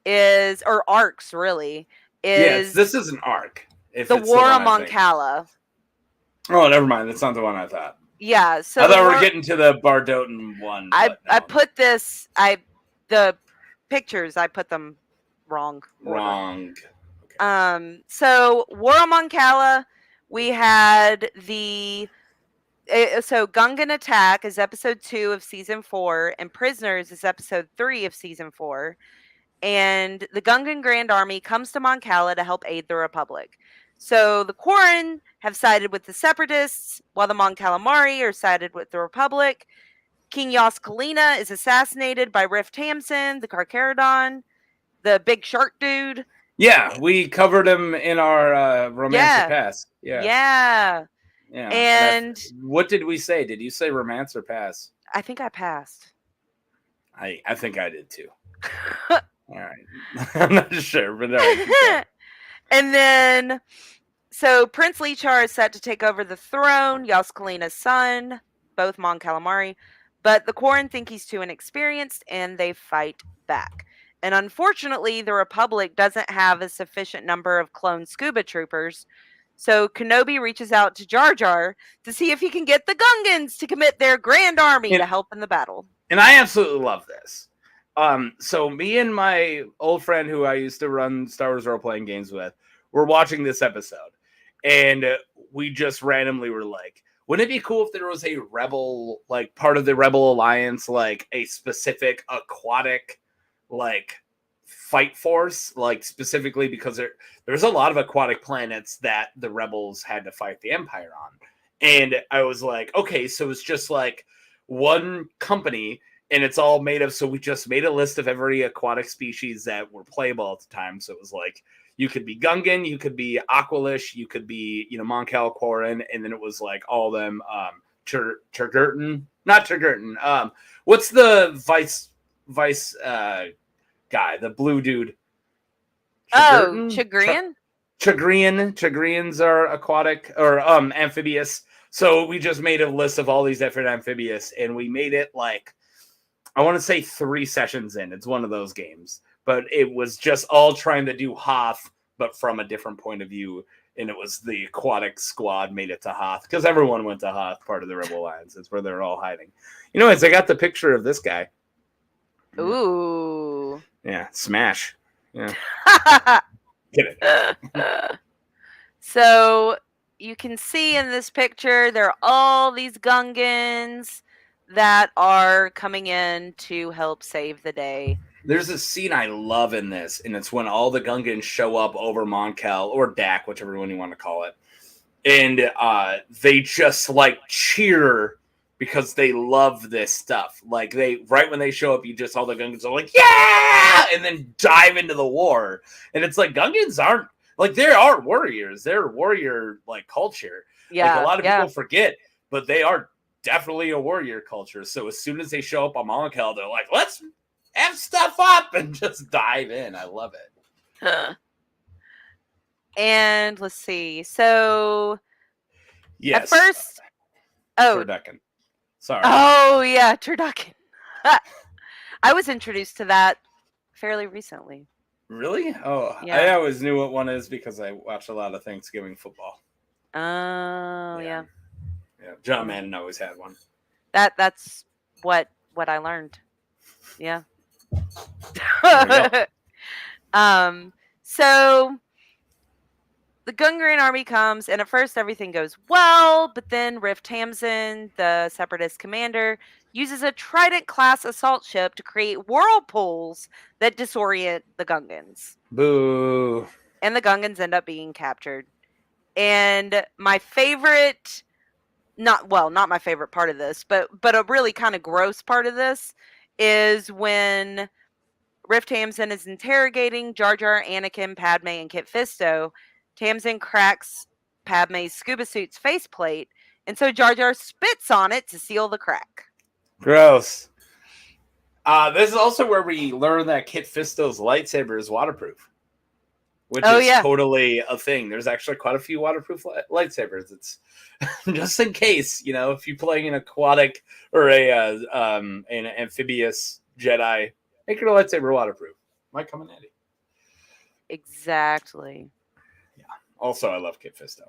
or arcs really, is... Yes, this is an arc. The War on Mon Cala. Oh, never mind. That's not the one I thought. Yeah, so I thought we were getting to the Bardotan one. I put this... The pictures, I put them wrong. Wrong. Okay. So War on Mon Cala, we had so Gungan Attack is episode 2 of season 4, and Prisoners is episode 3 of season 4. And the Gungan Grand Army comes to Mon Cala to help aid the Republic. So the Quarren have sided with the Separatists, while the Mon Calamari are sided with the Republic. King Yas Kalina is assassinated by Riff Tamsin, the Carcharodon, the big shark dude. Yeah, we covered him in our Romance or Pass. Yeah. And what did we say? Did you say Romance or Pass? I think I passed. I think I did too. All right. I'm not sure, but all right. And then, so Prince Lichar is set to take over the throne, Yas Kalina's son, both Mon Calamari. But the Quarren think he's too inexperienced, and they fight back. And unfortunately, the Republic doesn't have a sufficient number of clone scuba troopers. So Kenobi reaches out to Jar Jar to see if he can get the Gungans to commit their grand army to help in the battle. And I absolutely love this. So me and my old friend who I used to run Star Wars role-playing games with were watching this episode. And we just randomly were like, wouldn't it be cool if there was a rebel, like part of the Rebel Alliance, like a specific aquatic, like fight force, like specifically because there's a lot of aquatic planets that the rebels had to fight the Empire on. And I was like, okay, so it's just like one company and it's all made of, so we just made a list of every aquatic species that were playable at the time. So it was like, you could be Gungan, you could be Aqualish, you could be, Mon Calquoran, and then it was like all of them, Turgurton, not Turgurton. What's the vice guy, the blue dude? Chagrian? Chagrians are aquatic or amphibious. So we just made a list of all these different amphibious, and we made it like, I want to say 3 sessions in. It's one of those games. But it was just all trying to do Hoth, but from a different point of view. And it was the aquatic squad made it to Hoth, because everyone went to Hoth, part of the Rebel Alliance. It's where they're all hiding. Anyways, I got the picture of this guy. Ooh. Yeah, smash. Yeah. Get it. So you can see in this picture, there are all these Gungans that are coming in to help save the day. There's a scene I love in this, and it's when all the Gungans show up over Mon Cal, or Dak, whichever one you want to call it. And they just like cheer because they love this stuff. Like right when they show up, you just all the Gungans are like, yeah, and then dive into the war. And it's like Gungans aren't like, they are warriors. They're warrior like culture. Yeah, like a lot of people forget, but they are definitely a warrior culture. So as soon as they show up on Mon Cal, they're like, let's F stuff up and just dive in. I love it. And let's see. So yes. At first, Turducken. Sorry. Oh yeah, Turducken. I was introduced to that fairly recently. Really? Oh, yeah. I always knew what one is because I watch a lot of Thanksgiving football. Oh yeah. John Madden always had one. That's what I learned. Yeah. So the Gungan army comes, and at first everything goes well, but then Riff Tamsin, the Separatist commander, uses a Trident-class assault ship to create whirlpools that disorient the Gungans. Boo. And the Gungans end up being captured. And my favorite, not my favorite part of this, but a really kind of gross part of this is when Riff Tamsin is interrogating Jar Jar, Anakin, Padme, and Kit Fisto. Tamsin cracks Padme's scuba suit's faceplate, and so Jar Jar spits on it to seal the crack. Gross. This is also where we learn that Kit Fisto's lightsaber is waterproof, which is totally a thing. There's actually quite a few waterproof lightsabers. It's just in case, if you're playing an aquatic or an amphibious Jedi, make your lightsaber waterproof. Might come in handy. Exactly. Yeah. Also, I love Kit Fisto.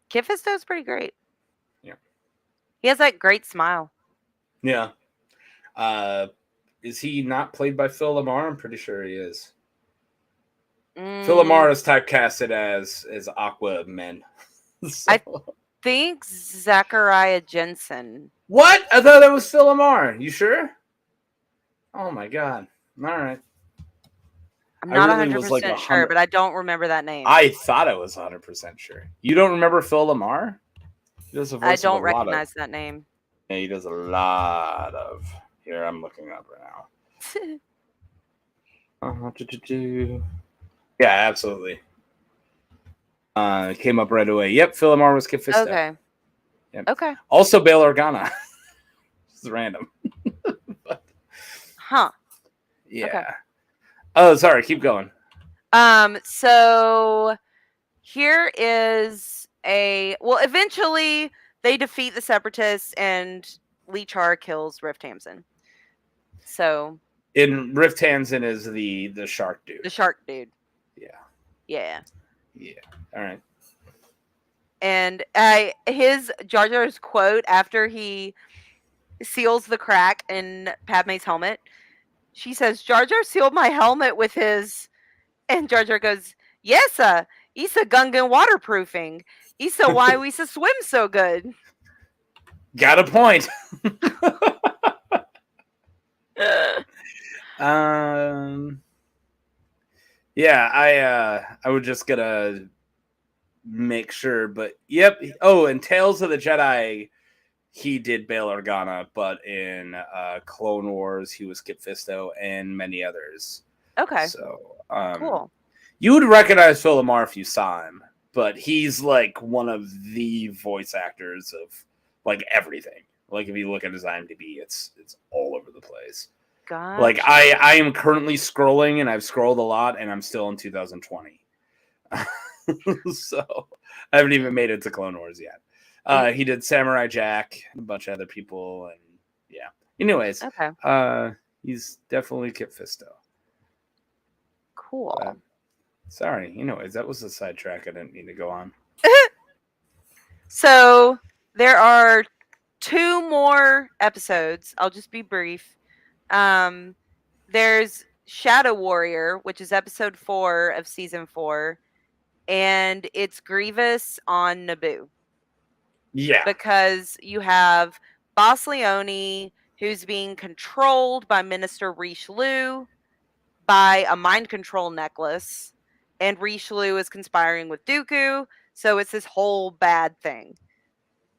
Kit Fisto's pretty great. Yeah. He has that great smile. Yeah. Is he not played by Phil Lamar? I'm pretty sure he is. Phil Lamar is typecasted as Aquaman. I think Zachariah Jensen. What? I thought that was Phil Lamar. You sure? Oh my god. All right. I'm not 100% sure, but I don't remember that name. I thought I was 100% sure. You don't remember Phil Lamar? I don't recognize that name. Yeah, he does a lot of... Here, I'm looking up right now. Yeah, absolutely. It came up right away. Yep, Phil Lamar was Kit Fisto. Okay. Yep. Okay. Also, Bail Organa. This is random. Huh. Yeah. Okay. Oh, sorry. Keep going. So here is eventually they defeat the Separatists and Lee Char kills Riff Tamsin. So In Rift Hansen is the shark dude. The shark dude. Yeah. Yeah. Yeah. All right. And his Jar Jar's quote after he seals the crack in Padme's helmet, she says, "Jar Jar sealed my helmet with his," and Jar Jar goes, "Yes, Isa Gungan waterproofing. Isa why we swim so good." Got a point. Yeah, I would just gotta make sure, but yep. Oh, and Tales of the Jedi, he did Bail Organa, but in Clone Wars, he was Kit Fisto and many others. Okay. So, cool. You would recognize Phil Lamar if you saw him, but he's like one of the voice actors of like everything. Like if you look at his IMDb, it's all over the place. Gotcha. Like I am currently scrolling, and I've scrolled a lot, and I'm still in 2020. So I haven't even made it to Clone Wars yet. He did Samurai Jack, a bunch of other people, and yeah. Anyways, okay. He's definitely Kit Fisto. Cool. Sorry. Anyways, that was a sidetrack I didn't need to go on. So there are 2 more episodes. I'll just be brief. There's Shadow Warrior, which is episode 4 of season 4, and it's Grievous on Naboo. Yeah. Because you have Boss Leone, who's being controlled by Minister Richelieu by a mind control necklace, and Richelieu is conspiring with Dooku, so it's this whole bad thing.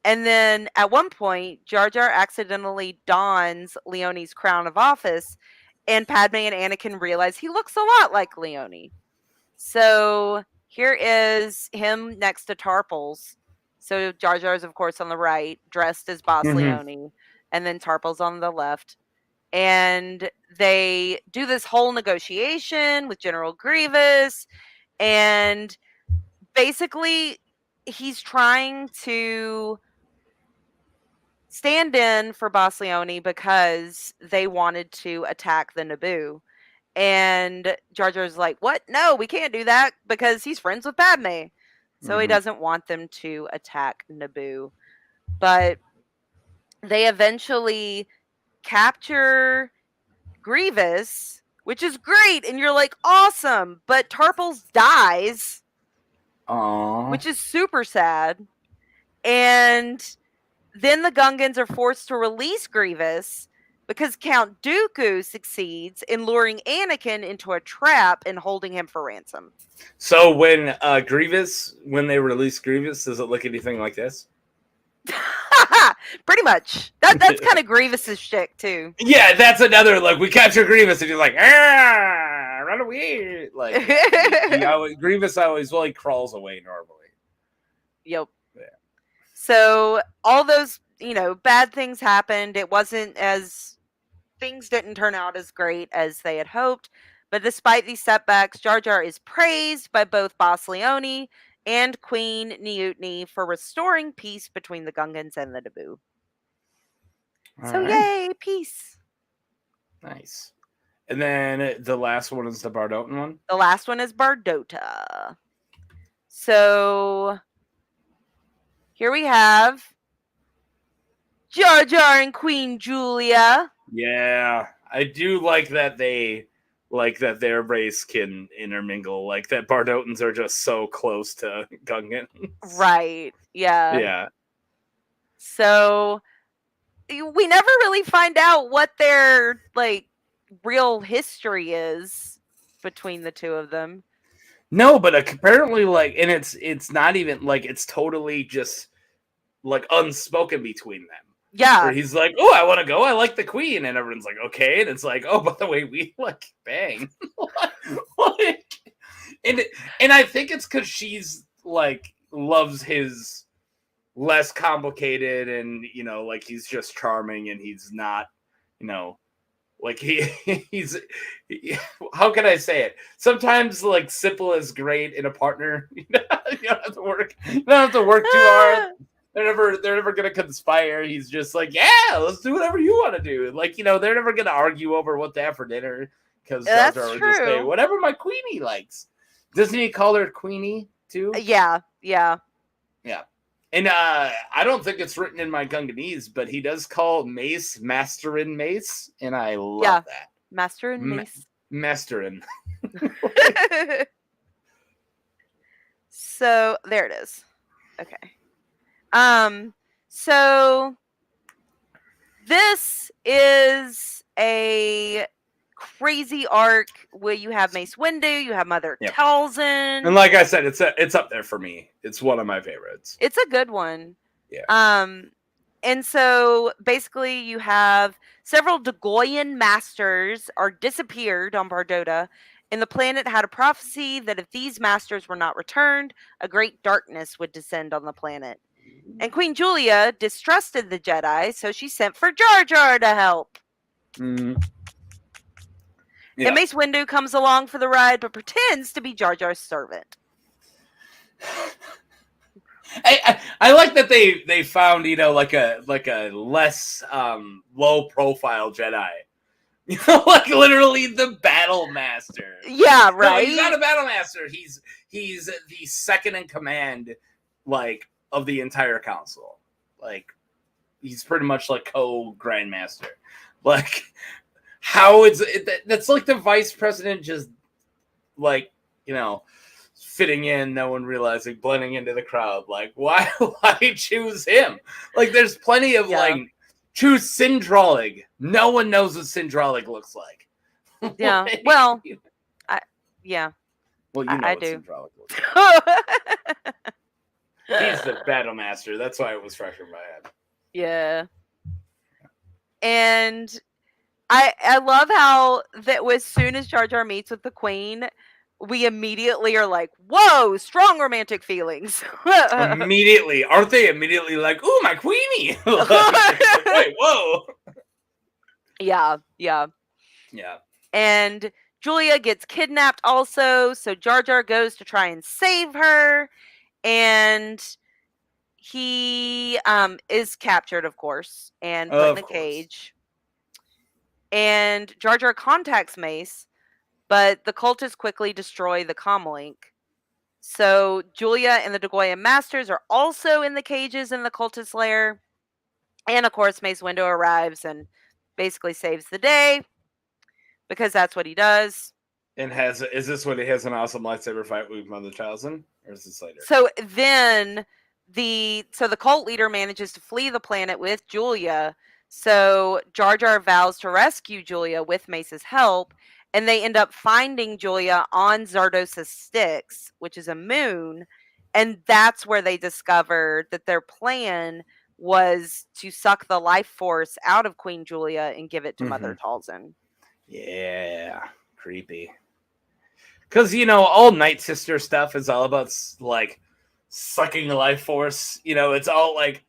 And then at one point, Jar Jar accidentally dons Leone's crown of office, and Padme and Anakin realize he looks a lot like Leone. So here is him next to Tarpals. So Jar Jar is, of course, on the right, dressed as Boss Leone, and then Tarpals on the left. And they do this whole negotiation with General Grievous, and basically he's trying to stand in for Boss Leone because they wanted to attack the Naboo. And Jar Jar's like, "What? No, we can't do that because he's friends with Padme." So he doesn't want them to attack Naboo. But they eventually capture Grievous, which is great. And you're like, awesome. But Tarpals dies. Aww. Which is super sad. And then the Gungans are forced to release Grievous because Count Dooku succeeds in luring Anakin into a trap and holding him for ransom. So when they release Grievous, does it look anything like this? Pretty much. That's kind of Grievous's shtick too. Yeah, that's another, like, we capture Grievous and you're like, run away. Like, Grievous always, he crawls away normally. Yep. Yeah. So all those, bad things happened. Things didn't turn out as great as they had hoped. But despite these setbacks, Jar Jar is praised by both Boss Leone and Queen Niutni for restoring peace between the Gungans and the Naboo. So yay, peace. Nice. And then the last one is the Bardotan one? The last one is Bardota. So here we have Jar Jar and Queen Julia. Yeah, I do like that their race can intermingle. Like that Bardotans are just so close to Gungans. Right. Yeah. Yeah. So we never really find out what their real history is between the two of them. No, but apparently and it's not even it's totally just unspoken between them. Yeah. Where he's like, "Oh, I want to go. I like the queen," and everyone's like, "Okay." And it's like, "Oh, by the way, we bang." And I think it's because she's loves his less complicated, and he's just charming, and he's not, he's how can I say it? Sometimes simple is great in a partner. You don't have to work too hard. They're never gonna conspire. He's just like, yeah, let's do whatever you want to do. Like, they're never gonna argue over what to have for dinner because Jar That's Jar would just say, true. whatever my Queenie likes. Doesn't he call her Queenie too? Yeah. And I don't think it's written in my Gunganese, but he does call Mace Masterin Mace, and I love that. Master and Mace. Masterin. So there it is. Okay. So this is a crazy arc where you have Mace Windu, you have Mother Talzin. And like I said, it's up there for me. It's one of my favorites. It's a good one. Yeah. And so basically you have several Dagoyan masters are disappeared on Bardota, and the planet had a prophecy that if these masters were not returned, a great darkness would descend on the planet. And Queen Julia distrusted the Jedi, so she sent for Jar Jar to help. Yeah. And Mace Windu comes along for the ride, but pretends to be Jar Jar's servant. I like that they found like a less low profile Jedi, like literally the battle master. Yeah, right. No, he's not a battle master. He's the second in command, like, of the entire council. Like, he's pretty much like co-grandmaster. Like, how that's like the vice president just like fitting in, no one realizing, blending into the crowd. Like, why choose him? Like, there's plenty of like, choose Sindralig. No one knows what Sindralig looks like. Yeah. Like, well, Well, you know I what do. Sindralig looks like. He's the battle master. That's why it was fresh in my head. Yeah. And I love how that as soon as Jar Jar meets with the Queen, we immediately are like, whoa, strong romantic feelings. Immediately. Aren't they immediately like, ooh, my Queenie? Like, wait, whoa. Yeah. And Julia gets kidnapped also, so Jar Jar goes to try and save her, and he is captured, of course, and put in a cage. And Jar Jar contacts Mace, but the cultists quickly destroy the comlink. So Julia and the Dagoyan Masters are also in the cages in the cultist lair. And of course, Mace Windu arrives and basically saves the day, because that's what he does. And is this when he has an awesome lightsaber fight with Mother Talzin? Or is this later? So then the cult leader manages to flee the planet with Julia. So Jar Jar vows to rescue Julia with Mace's help, and they end up finding Julia on Zardosa's Styx, which is a moon, and that's where they discovered that their plan was to suck the life force out of Queen Julia and give it to Mother Talzin. Yeah, creepy. Because, all Night Sister stuff is all about, like, sucking the life force. It's all, like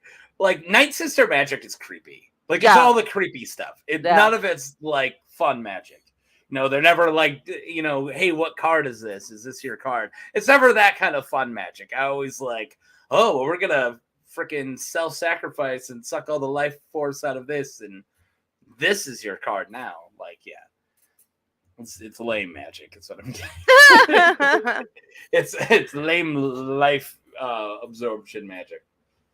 Night Sister magic is creepy. Like, it's all the creepy stuff. None of it's, like, fun magic. They're never like, hey, what card is this? Is this your card? It's never that kind of fun magic. I always like, oh, well, we're going to freaking self-sacrifice and suck all the life force out of this, and this is your card now. Like, yeah. It's lame magic. It's what I'm getting. It's lame life absorption magic.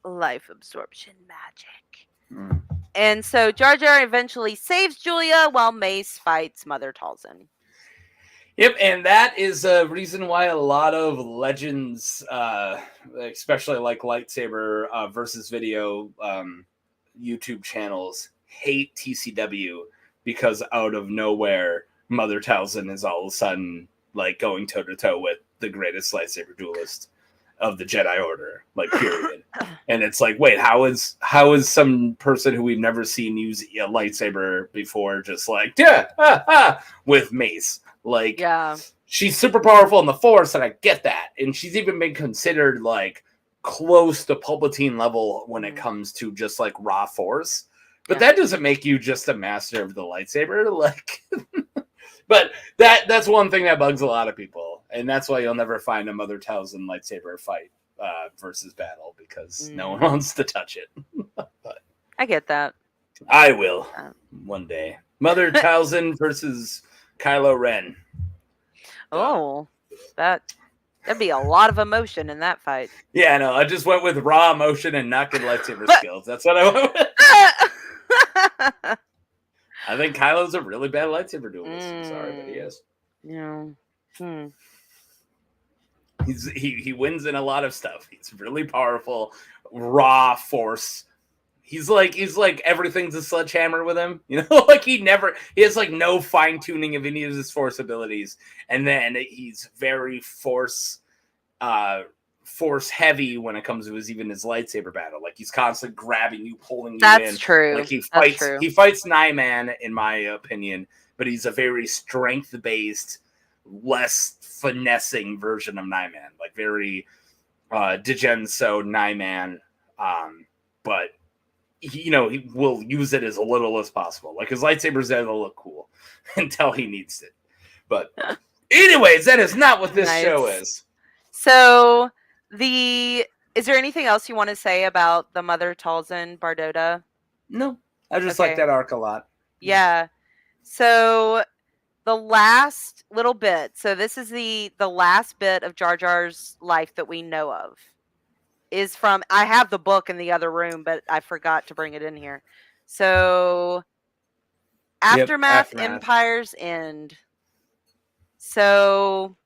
Life absorption magic. And so Jar Jar eventually saves Julia while Mace fights Mother Talzin. Yep, and that is a reason why a lot of Legends, especially like lightsaber versus video YouTube channels, hate TCW, because out of nowhere, Mother Talzin is all of a sudden like going toe to toe with the greatest lightsaber duelist of the Jedi Order, like, period. And it's like, wait, how is some person who we've never seen use a lightsaber before just like, with Mace? Like, she's super powerful in the Force, and I get that. And she's even been considered like close to Palpatine level when it comes to just like raw Force. But that doesn't make you just a master of the lightsaber. Like, but that's one thing that bugs a lot of people. And that's why you'll never find a Mother Talzin lightsaber fight versus battle because no one wants to touch it. But I get that. I will one day. Mother Talzin versus Kylo Ren. Oh, that'd be a lot of emotion in that fight. Yeah, no, I just went with raw emotion and not good lightsaber skills. That's what I went with. I think Kylo's a really bad lightsaber duelist. I'm sorry, but he is. Yeah. He wins in a lot of stuff. He's really powerful, raw force. He's like everything's a sledgehammer with him. You know, like he has like no fine tuning of any of his force abilities, and then he's very force heavy when it comes to his lightsaber battle. Like he's constantly grabbing you, pulling you in. That's true. Like he fights Nyman, in my opinion, but he's a very strength based, less finessing version of Nyman, like very Digenso Nyman, but he will use it as little as possible. Like his lightsaber's there to look cool until he needs it. But anyways, that is not what this show is. So is there anything else you want to say about the Mother Talzin Bardotta? No, I just like that arc a lot. Yeah. So the last little bit. So this is the last bit of Jar Jar's life that we know of. Is from, I have the book in the other room, but I forgot to bring it in here. So Aftermath. Empire's End. So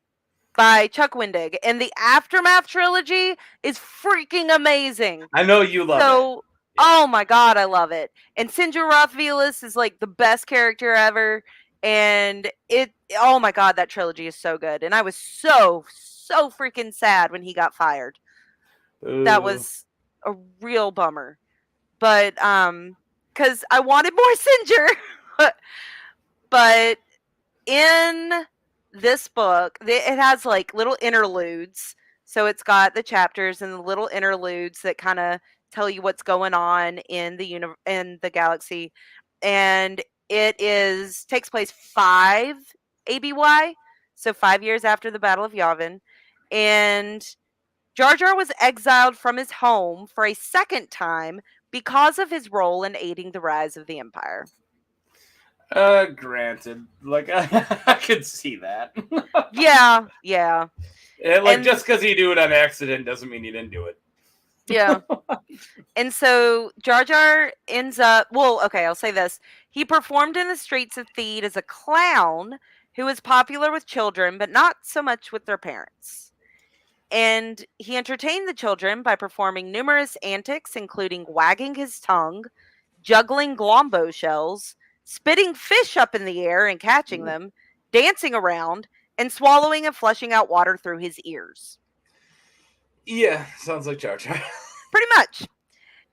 by Chuck Wendig. And the Aftermath trilogy is freaking amazing. I know you love it. Oh my God, I love it. And Sinjin Rothvelis is like the best character ever. And oh my God, that trilogy is so good. And I was so freaking sad when he got fired. Ooh. That was a real bummer. But because I wanted more Sinjin. But in this book, it has like little interludes. So it's got the chapters and the little interludes that kind of tell you what's going on in the galaxy. And it takes place 5 ABY, so 5 years after the Battle of Yavin. And Jar Jar was exiled from his home for a second time because of his role in aiding the rise of the Empire. Granted, like I could see that. Yeah. And just because you do it on accident doesn't mean you didn't do it. Yeah. And so Jar Jar ends up, I'll say this. He performed in the streets of Theed as a clown who was popular with children, but not so much with their parents. And he entertained the children by performing numerous antics, including wagging his tongue, juggling glombo shells, spitting fish up in the air and catching them, dancing around, and swallowing and flushing out water through his ears. Yeah, sounds like Jar Jar. Pretty much.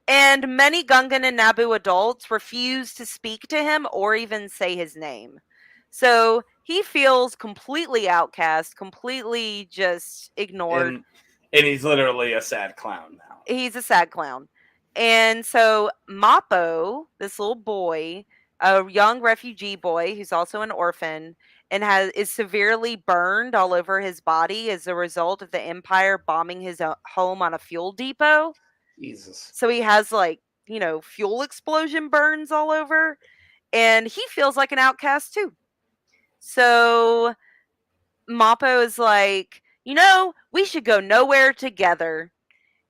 And many Gungan and Naboo adults refuse to speak to him or even say his name. So he feels completely outcast, completely just ignored. And he's literally a sad clown now. He's a sad clown. And so Mappo, this little boy, a young refugee boy who's also an orphan, and is severely burned all over his body as a result of the Empire bombing his home on a fuel depot. Jesus. So he has fuel explosion burns all over, and he feels like an outcast too. So Mappo is like, we should go nowhere together.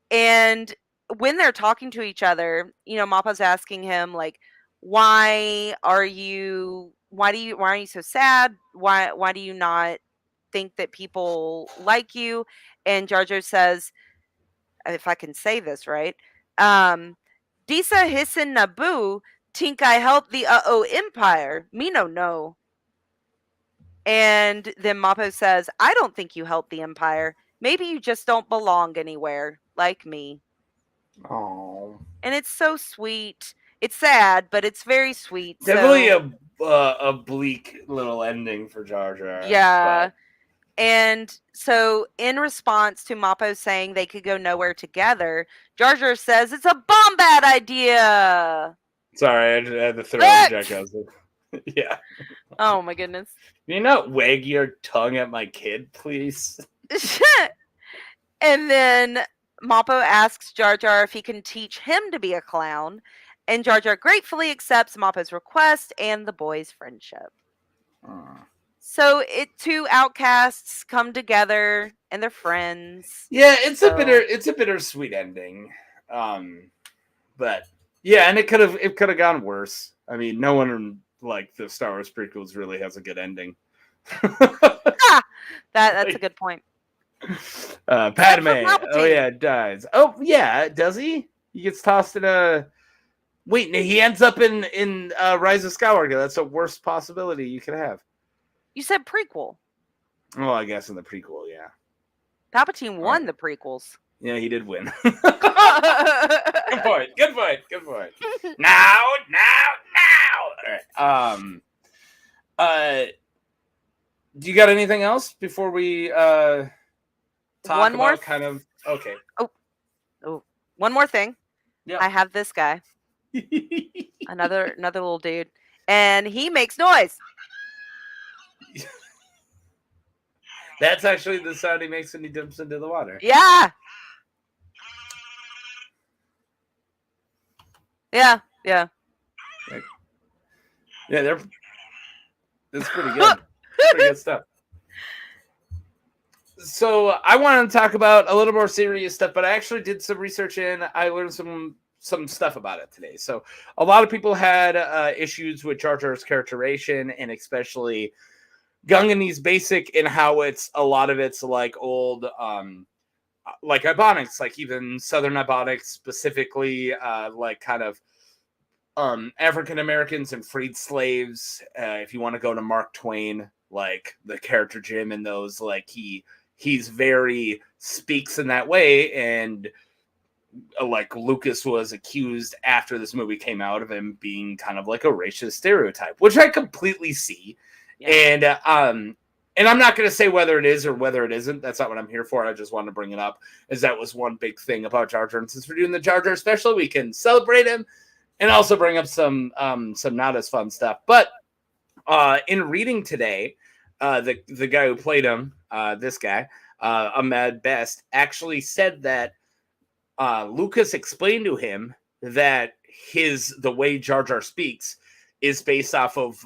And when they're talking to each other, Mappo's asking him like, why are you so sad? Why do you not think that people like you? And Jar Jar says, if I can say this right, Disa Hissen Naboo tink I help the Empire. Me no. And then Mappo says, I don't think you help the Empire. Maybe you just don't belong anywhere, like me. Oh. And it's so sweet. It's sad, but it's very sweet. Definitely a bleak little ending for Jar Jar. Yeah. But... And so in response to Mappo saying they could go nowhere together, Jar Jar says it's a bomb bad idea. Sorry, I just had to throw a jack. Yeah. Oh my goodness. Can you not wag your tongue at my kid, please? And then Mappo asks Jar Jar if he can teach him to be a clown, and Jar Jar gratefully accepts Mappo's request and the boys' friendship. So two outcasts come together and they're friends. Yeah, it's a bittersweet ending. But yeah, and it could have gone worse. I mean, no one in like the Star Wars prequels really has a good ending. That's a good point. Padme. Oh yeah, dies. Oh yeah, does he? He gets tossed in a. Wait, he ends up in Rise of Skywalker. That's the worst possibility you could have. You said prequel. Oh, I guess in the prequel, yeah. Palpatine won the prequels. Yeah, he did win. Good point. Now. All right. Do you got anything else before we talk one more about kind of okay? Oh, one more thing. Yeah. I have this guy. another little dude, and he makes noise. That's actually the sound he makes when he jumps into the water. Yeah. Yeah. That's pretty good. Pretty good stuff. So I want to talk about a little more serious stuff, but I actually did some research and I learned some stuff about it today. So a lot of people had issues with Jar Jar's characterization, and especially Gunganese basic and how a lot of it's like old like Ibonics, like even Southern Ibonics, specifically like kind of African Americans and freed slaves. If you want to go to Mark Twain, like the character Jim in those, like he's very speaks in that way, and like Lucas was accused after this movie came out of him being kind of like a racist stereotype, which I completely see. Yeah. And I'm not going to say whether it is or whether it isn't. That's not what I'm here for. I just wanted to bring it up, as that was one big thing about Jar Jar. And since we're doing the Jar Jar special, we can celebrate him and also bring up some not as fun stuff. But in reading today, the guy who played him, this guy, Ahmed Best, actually said that Lucas explained to him that the way Jar Jar speaks is based off of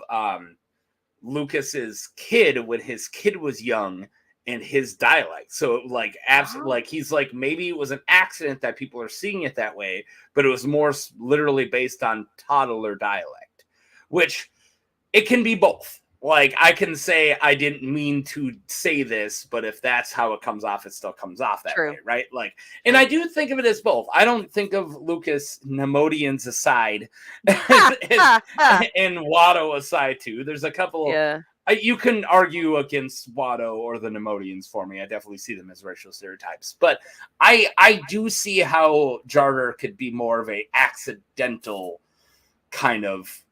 Lucas's kid when his kid was young and his dialect. So like like he's like, maybe it was an accident that people are seeing it that way, but it was more literally based on toddler dialect, which it can be both. Like I can say I didn't mean to say this, but if that's how it comes off, it still comes off that way, right? Like, and I do think of it as both. I don't think of Lucas Nemodians aside and Watto aside too. There's a couple. Yeah. You can argue against Watto or the Nemodians for me. I definitely see them as racial stereotypes, but I do see how Jar Jar could be more of a accidental kind of,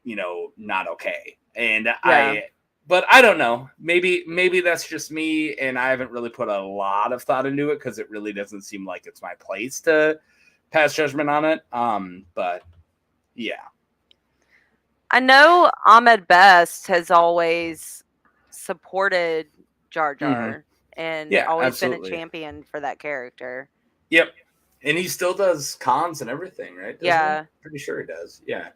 not okay. And but I don't know. Maybe that's just me, and I haven't really put a lot of thought into it because it really doesn't seem like it's my place to pass judgment on it. But yeah. I know Ahmed Best has always supported Jar Jar and always been a champion for that character. Yep. And he still does cons and everything, right? Yeah. Pretty sure he does. Yeah.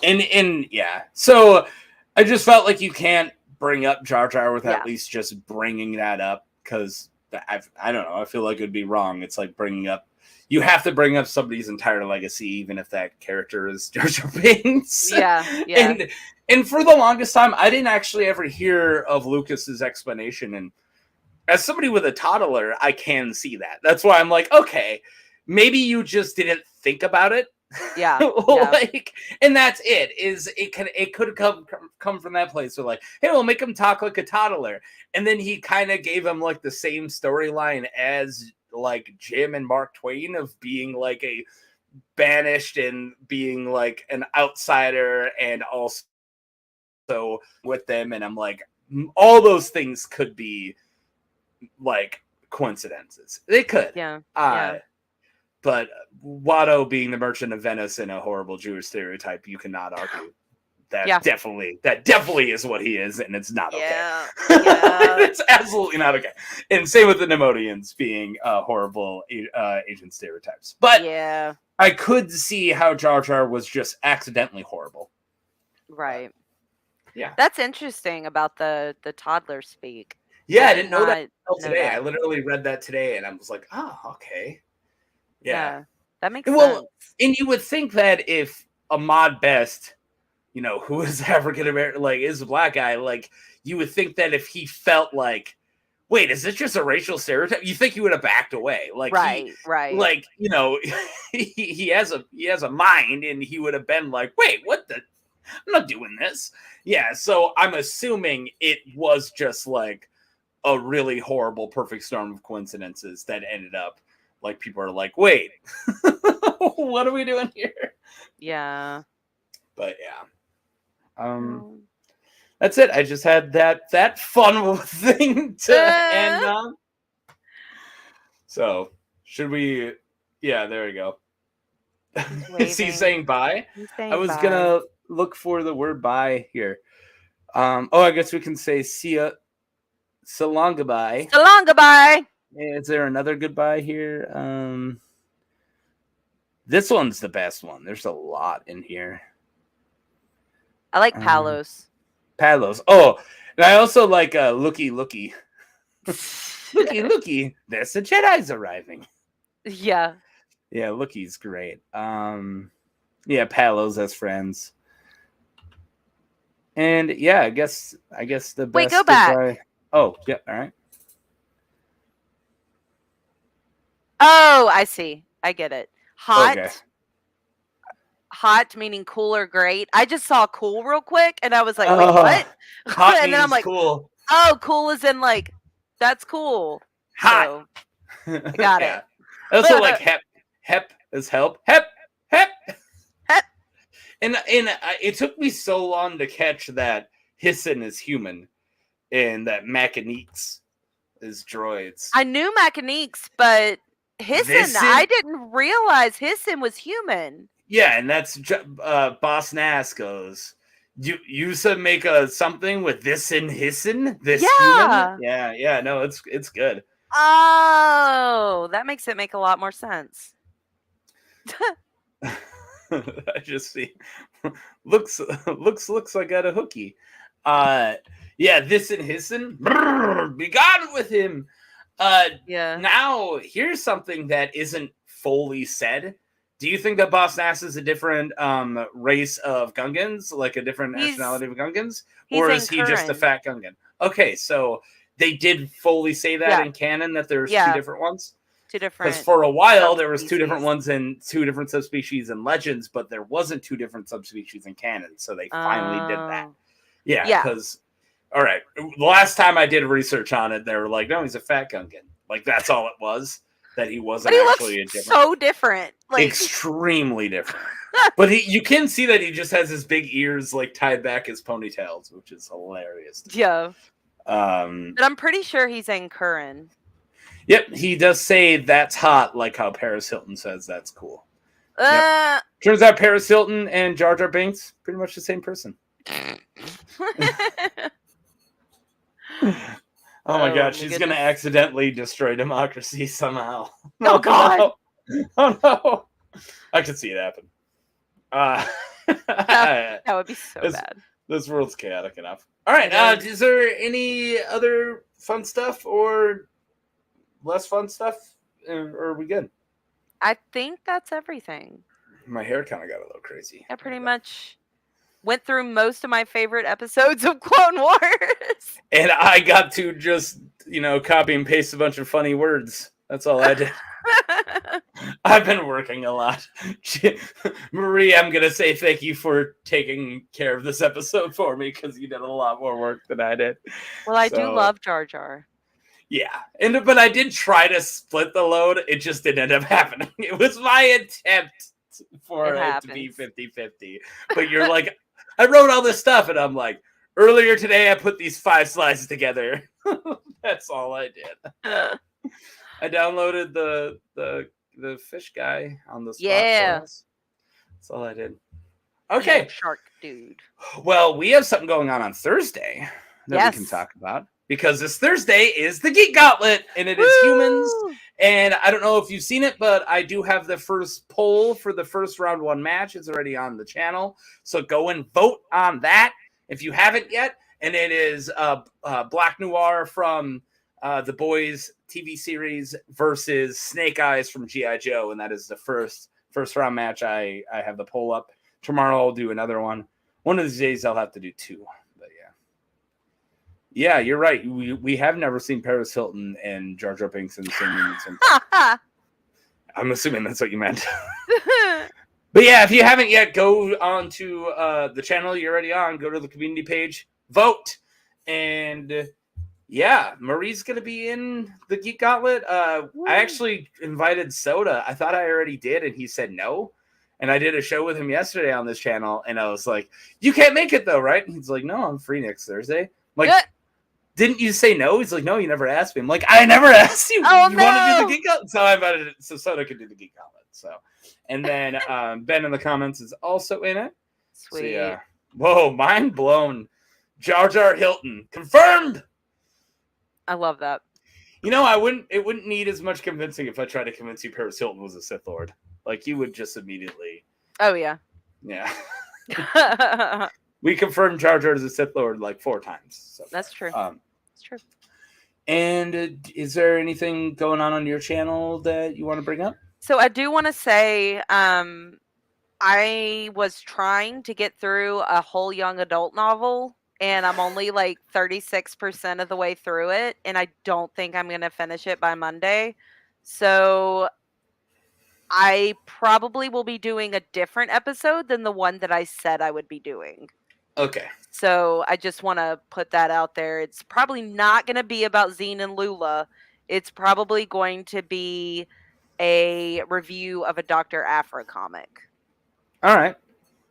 And yeah, so I just felt like you can't bring up Jar Jar without at least just bringing that up, because I don't know, I feel like it would be wrong. It's like you have to bring up somebody's entire legacy, even if that character is Jar Jar Binks. Yeah. And for the longest time, I didn't actually ever hear of Lucas's explanation. And as somebody with a toddler, I can see that. That's why I'm like, okay, maybe you just didn't think about it. Yeah. Like, and that's it. It could come from that place. So like, hey, we'll make him talk like a toddler, and then he kind of gave him like the same storyline as like Jim and Mark Twain of being like a banished and being like an outsider, and also with them. And I'm like, all those things could be like coincidences. They could. Yeah. But Watto being the Merchant of Venice and a horrible Jewish stereotype, you cannot argue that definitely is what he is, and it's not okay. Yeah. It's absolutely not okay. And same with the Nemodians being horrible Asian stereotypes. But Yeah. I could see how Jar Jar was just accidentally horrible. Right. Yeah. That's interesting about the toddler speak. Yeah, I didn't know that know today. that. I literally read that today, and I was like, oh, okay. Yeah. That makes Well, sense. and you would think that if Ahmad Best, you know, who is African American, like is a black guy, like you would think that if he felt like, wait, is this just a racial stereotype? You think he would have backed away, like Right. like you know, he has a mind, and he would have been like, wait, what the? I'm not doing this. Yeah, so I'm assuming it was just like a really horrible perfect storm of coincidences that ended up like people are like, wait, what are we doing here? Yeah. But yeah. That's it. I just had that fun thing to end on. So should we? Yeah, there we go. Is he saying bye? I was gonna look for the word bye here. I guess we can say see ya. So long goodbye. So long goodbye. Is there another goodbye here? This one's the best one. There's a lot in here. I like Palos. Palos. Oh, and I also like looky. Looky, there's the Jedi's arriving. Yeah. Yeah, Lookie's great. Yeah, Palos as friends. And yeah, I guess the best. Wait, go back. Goodbye. Oh, yeah, all right. Oh, I see. I get it. Hot. Okay. Hot meaning cool or great. I just saw cool real quick, and I was like, wait, what? Hot and then I'm like, cool. Oh, cool is in like, that's cool. Hot. So, I got it. I also like hep. Hep is help. Hep. And it took me so long to catch that Hissin is human and that Mechaniques is droids. I knew Mechaniques, but Hissin, I didn't realize Hissin was human. Yeah, and that's Boss Nass goes, you said make a something with this and Hissin? This human? Yeah, no, it's good. Oh, that makes it make a lot more sense. I just see looks like I got a hooky. Yeah, this and Hissin, be gone with him. Yeah. Now here's something that isn't fully said. Do you think that Boss Nass is a different race of Gungans, like a different nationality of Gungans, or is he just a fat Gungan? Okay, so they did fully say that in canon that there's two different ones. Two different. Because for a while there was two different ones and two different subspecies in Legends, but there wasn't two different subspecies in canon, so they finally did that. Yeah, because all right, the last time I did research on it, they were like, no, he's a fat Gungan. Like that's all it was. That he wasn't actually a different. So different, like extremely different. But you can see that he just has his big ears like tied back his ponytails, which is hilarious. Yeah. But I'm pretty sure he's in Curran. Yep, he does say that's hot, like how Paris Hilton says that's cool. Yep. Turns out Paris Hilton and Jar Jar Binks pretty much the same person. Oh my God, she's going to accidentally destroy democracy somehow. Oh God. No. Oh no. I could see it happen. That would be so bad. This world's chaotic enough. All right, is there any other fun stuff or less fun stuff? Or are we good? I think that's everything. My hair kind of got a little crazy. I pretty much went through most of my favorite episodes of Clone Wars. And I got to just, copy and paste a bunch of funny words. That's all I did. I've been working a lot. Marie, I'm going to say thank you for taking care of this episode for me because you did a lot more work than I did. Well, I do love Jar Jar. Yeah. But I did try to split the load. It just didn't end up happening. It was my attempt for it to be 50-50. But you're like, I wrote all this stuff, and I'm like, earlier today I put these 5 slides together. That's all I did. I downloaded the fish guy on the spot. Yeah. That's all I did. Okay. Shark dude. Well, we have something going on Thursday that we can talk about, because this Thursday is the Geek Gauntlet, and it is humans. And I don't know if you've seen it, but I do have the first poll for the first round 1 match. It's already on the channel, so go and vote on that if you haven't yet. And it is Black Noir from the Boys TV series versus Snake Eyes from G.I. Joe, and that is the first round match. I have the poll up. Tomorrow I'll do another one. One of these days I'll have to do 2. But yeah, you're right. We have never seen Paris Hilton and Jar Jar Binks in the same room. I'm assuming that's what you meant. But yeah, if you haven't yet, go on to the channel you're already on. Go to the community page, vote, and yeah, Marie's gonna be in the Geek Gauntlet. I actually invited Soda. I thought I already did, and he said no. And I did a show with him yesterday on this channel, and I was like, "You can't make it though, right?" And he's like, "No, I'm free next Thursday." I'm like, didn't you say no? He's like, "No, you never asked me." I'm like, "I never asked you. Oh, you want to do the Geek Gauntlet?" So I invited it so Soda could do the Geek Gauntlet. So, and then Ben in the comments is also in it. Sweet. So, yeah. Whoa, mind blown. Jar Jar Hilton confirmed. I love that. You know, it wouldn't need as much convincing if I tried to convince you Paris Hilton was a Sith Lord. Like, you would just immediately. Oh, yeah. Yeah. We confirmed Jar Jar as a Sith Lord like 4 times. So that's true. That's true. And is there anything going on your channel that you want to bring up? So I do want to say I was trying to get through a whole young adult novel, and I'm only like 36% of the way through it, and I don't think I'm going to finish it by Monday. So I probably will be doing a different episode than the one that I said I would be doing. Okay. So I just want to put that out there. It's probably not going to be about Zine and Lula. It's probably going to be a review of a Dr. Aphra comic. All right.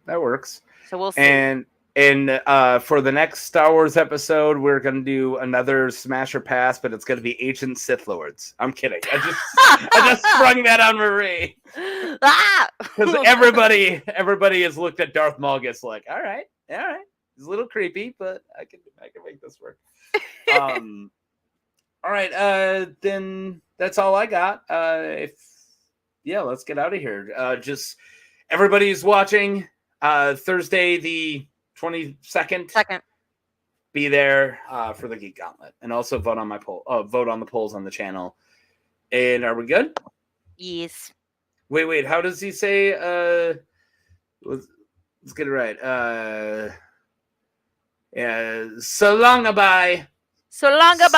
That works. So we'll see. And for the next Star Wars episode, we're going to do another Smash or Pass, but it's going to be Ancient Sith Lords. I'm kidding. I just sprung that on Marie. Because everybody has looked at Darth Maul, gets like, all right. He's a little creepy, but I can make this work. All right. Then that's all I got. Let's get out of here. Just everybody who's watching Thursday the 22nd. Be there for the Geek Gauntlet, and also vote on my poll. Vote on the polls on the channel. And are we good? Yes. Wait. How does he say? Let's get it right. Yeah. So long, bye. So long, bye.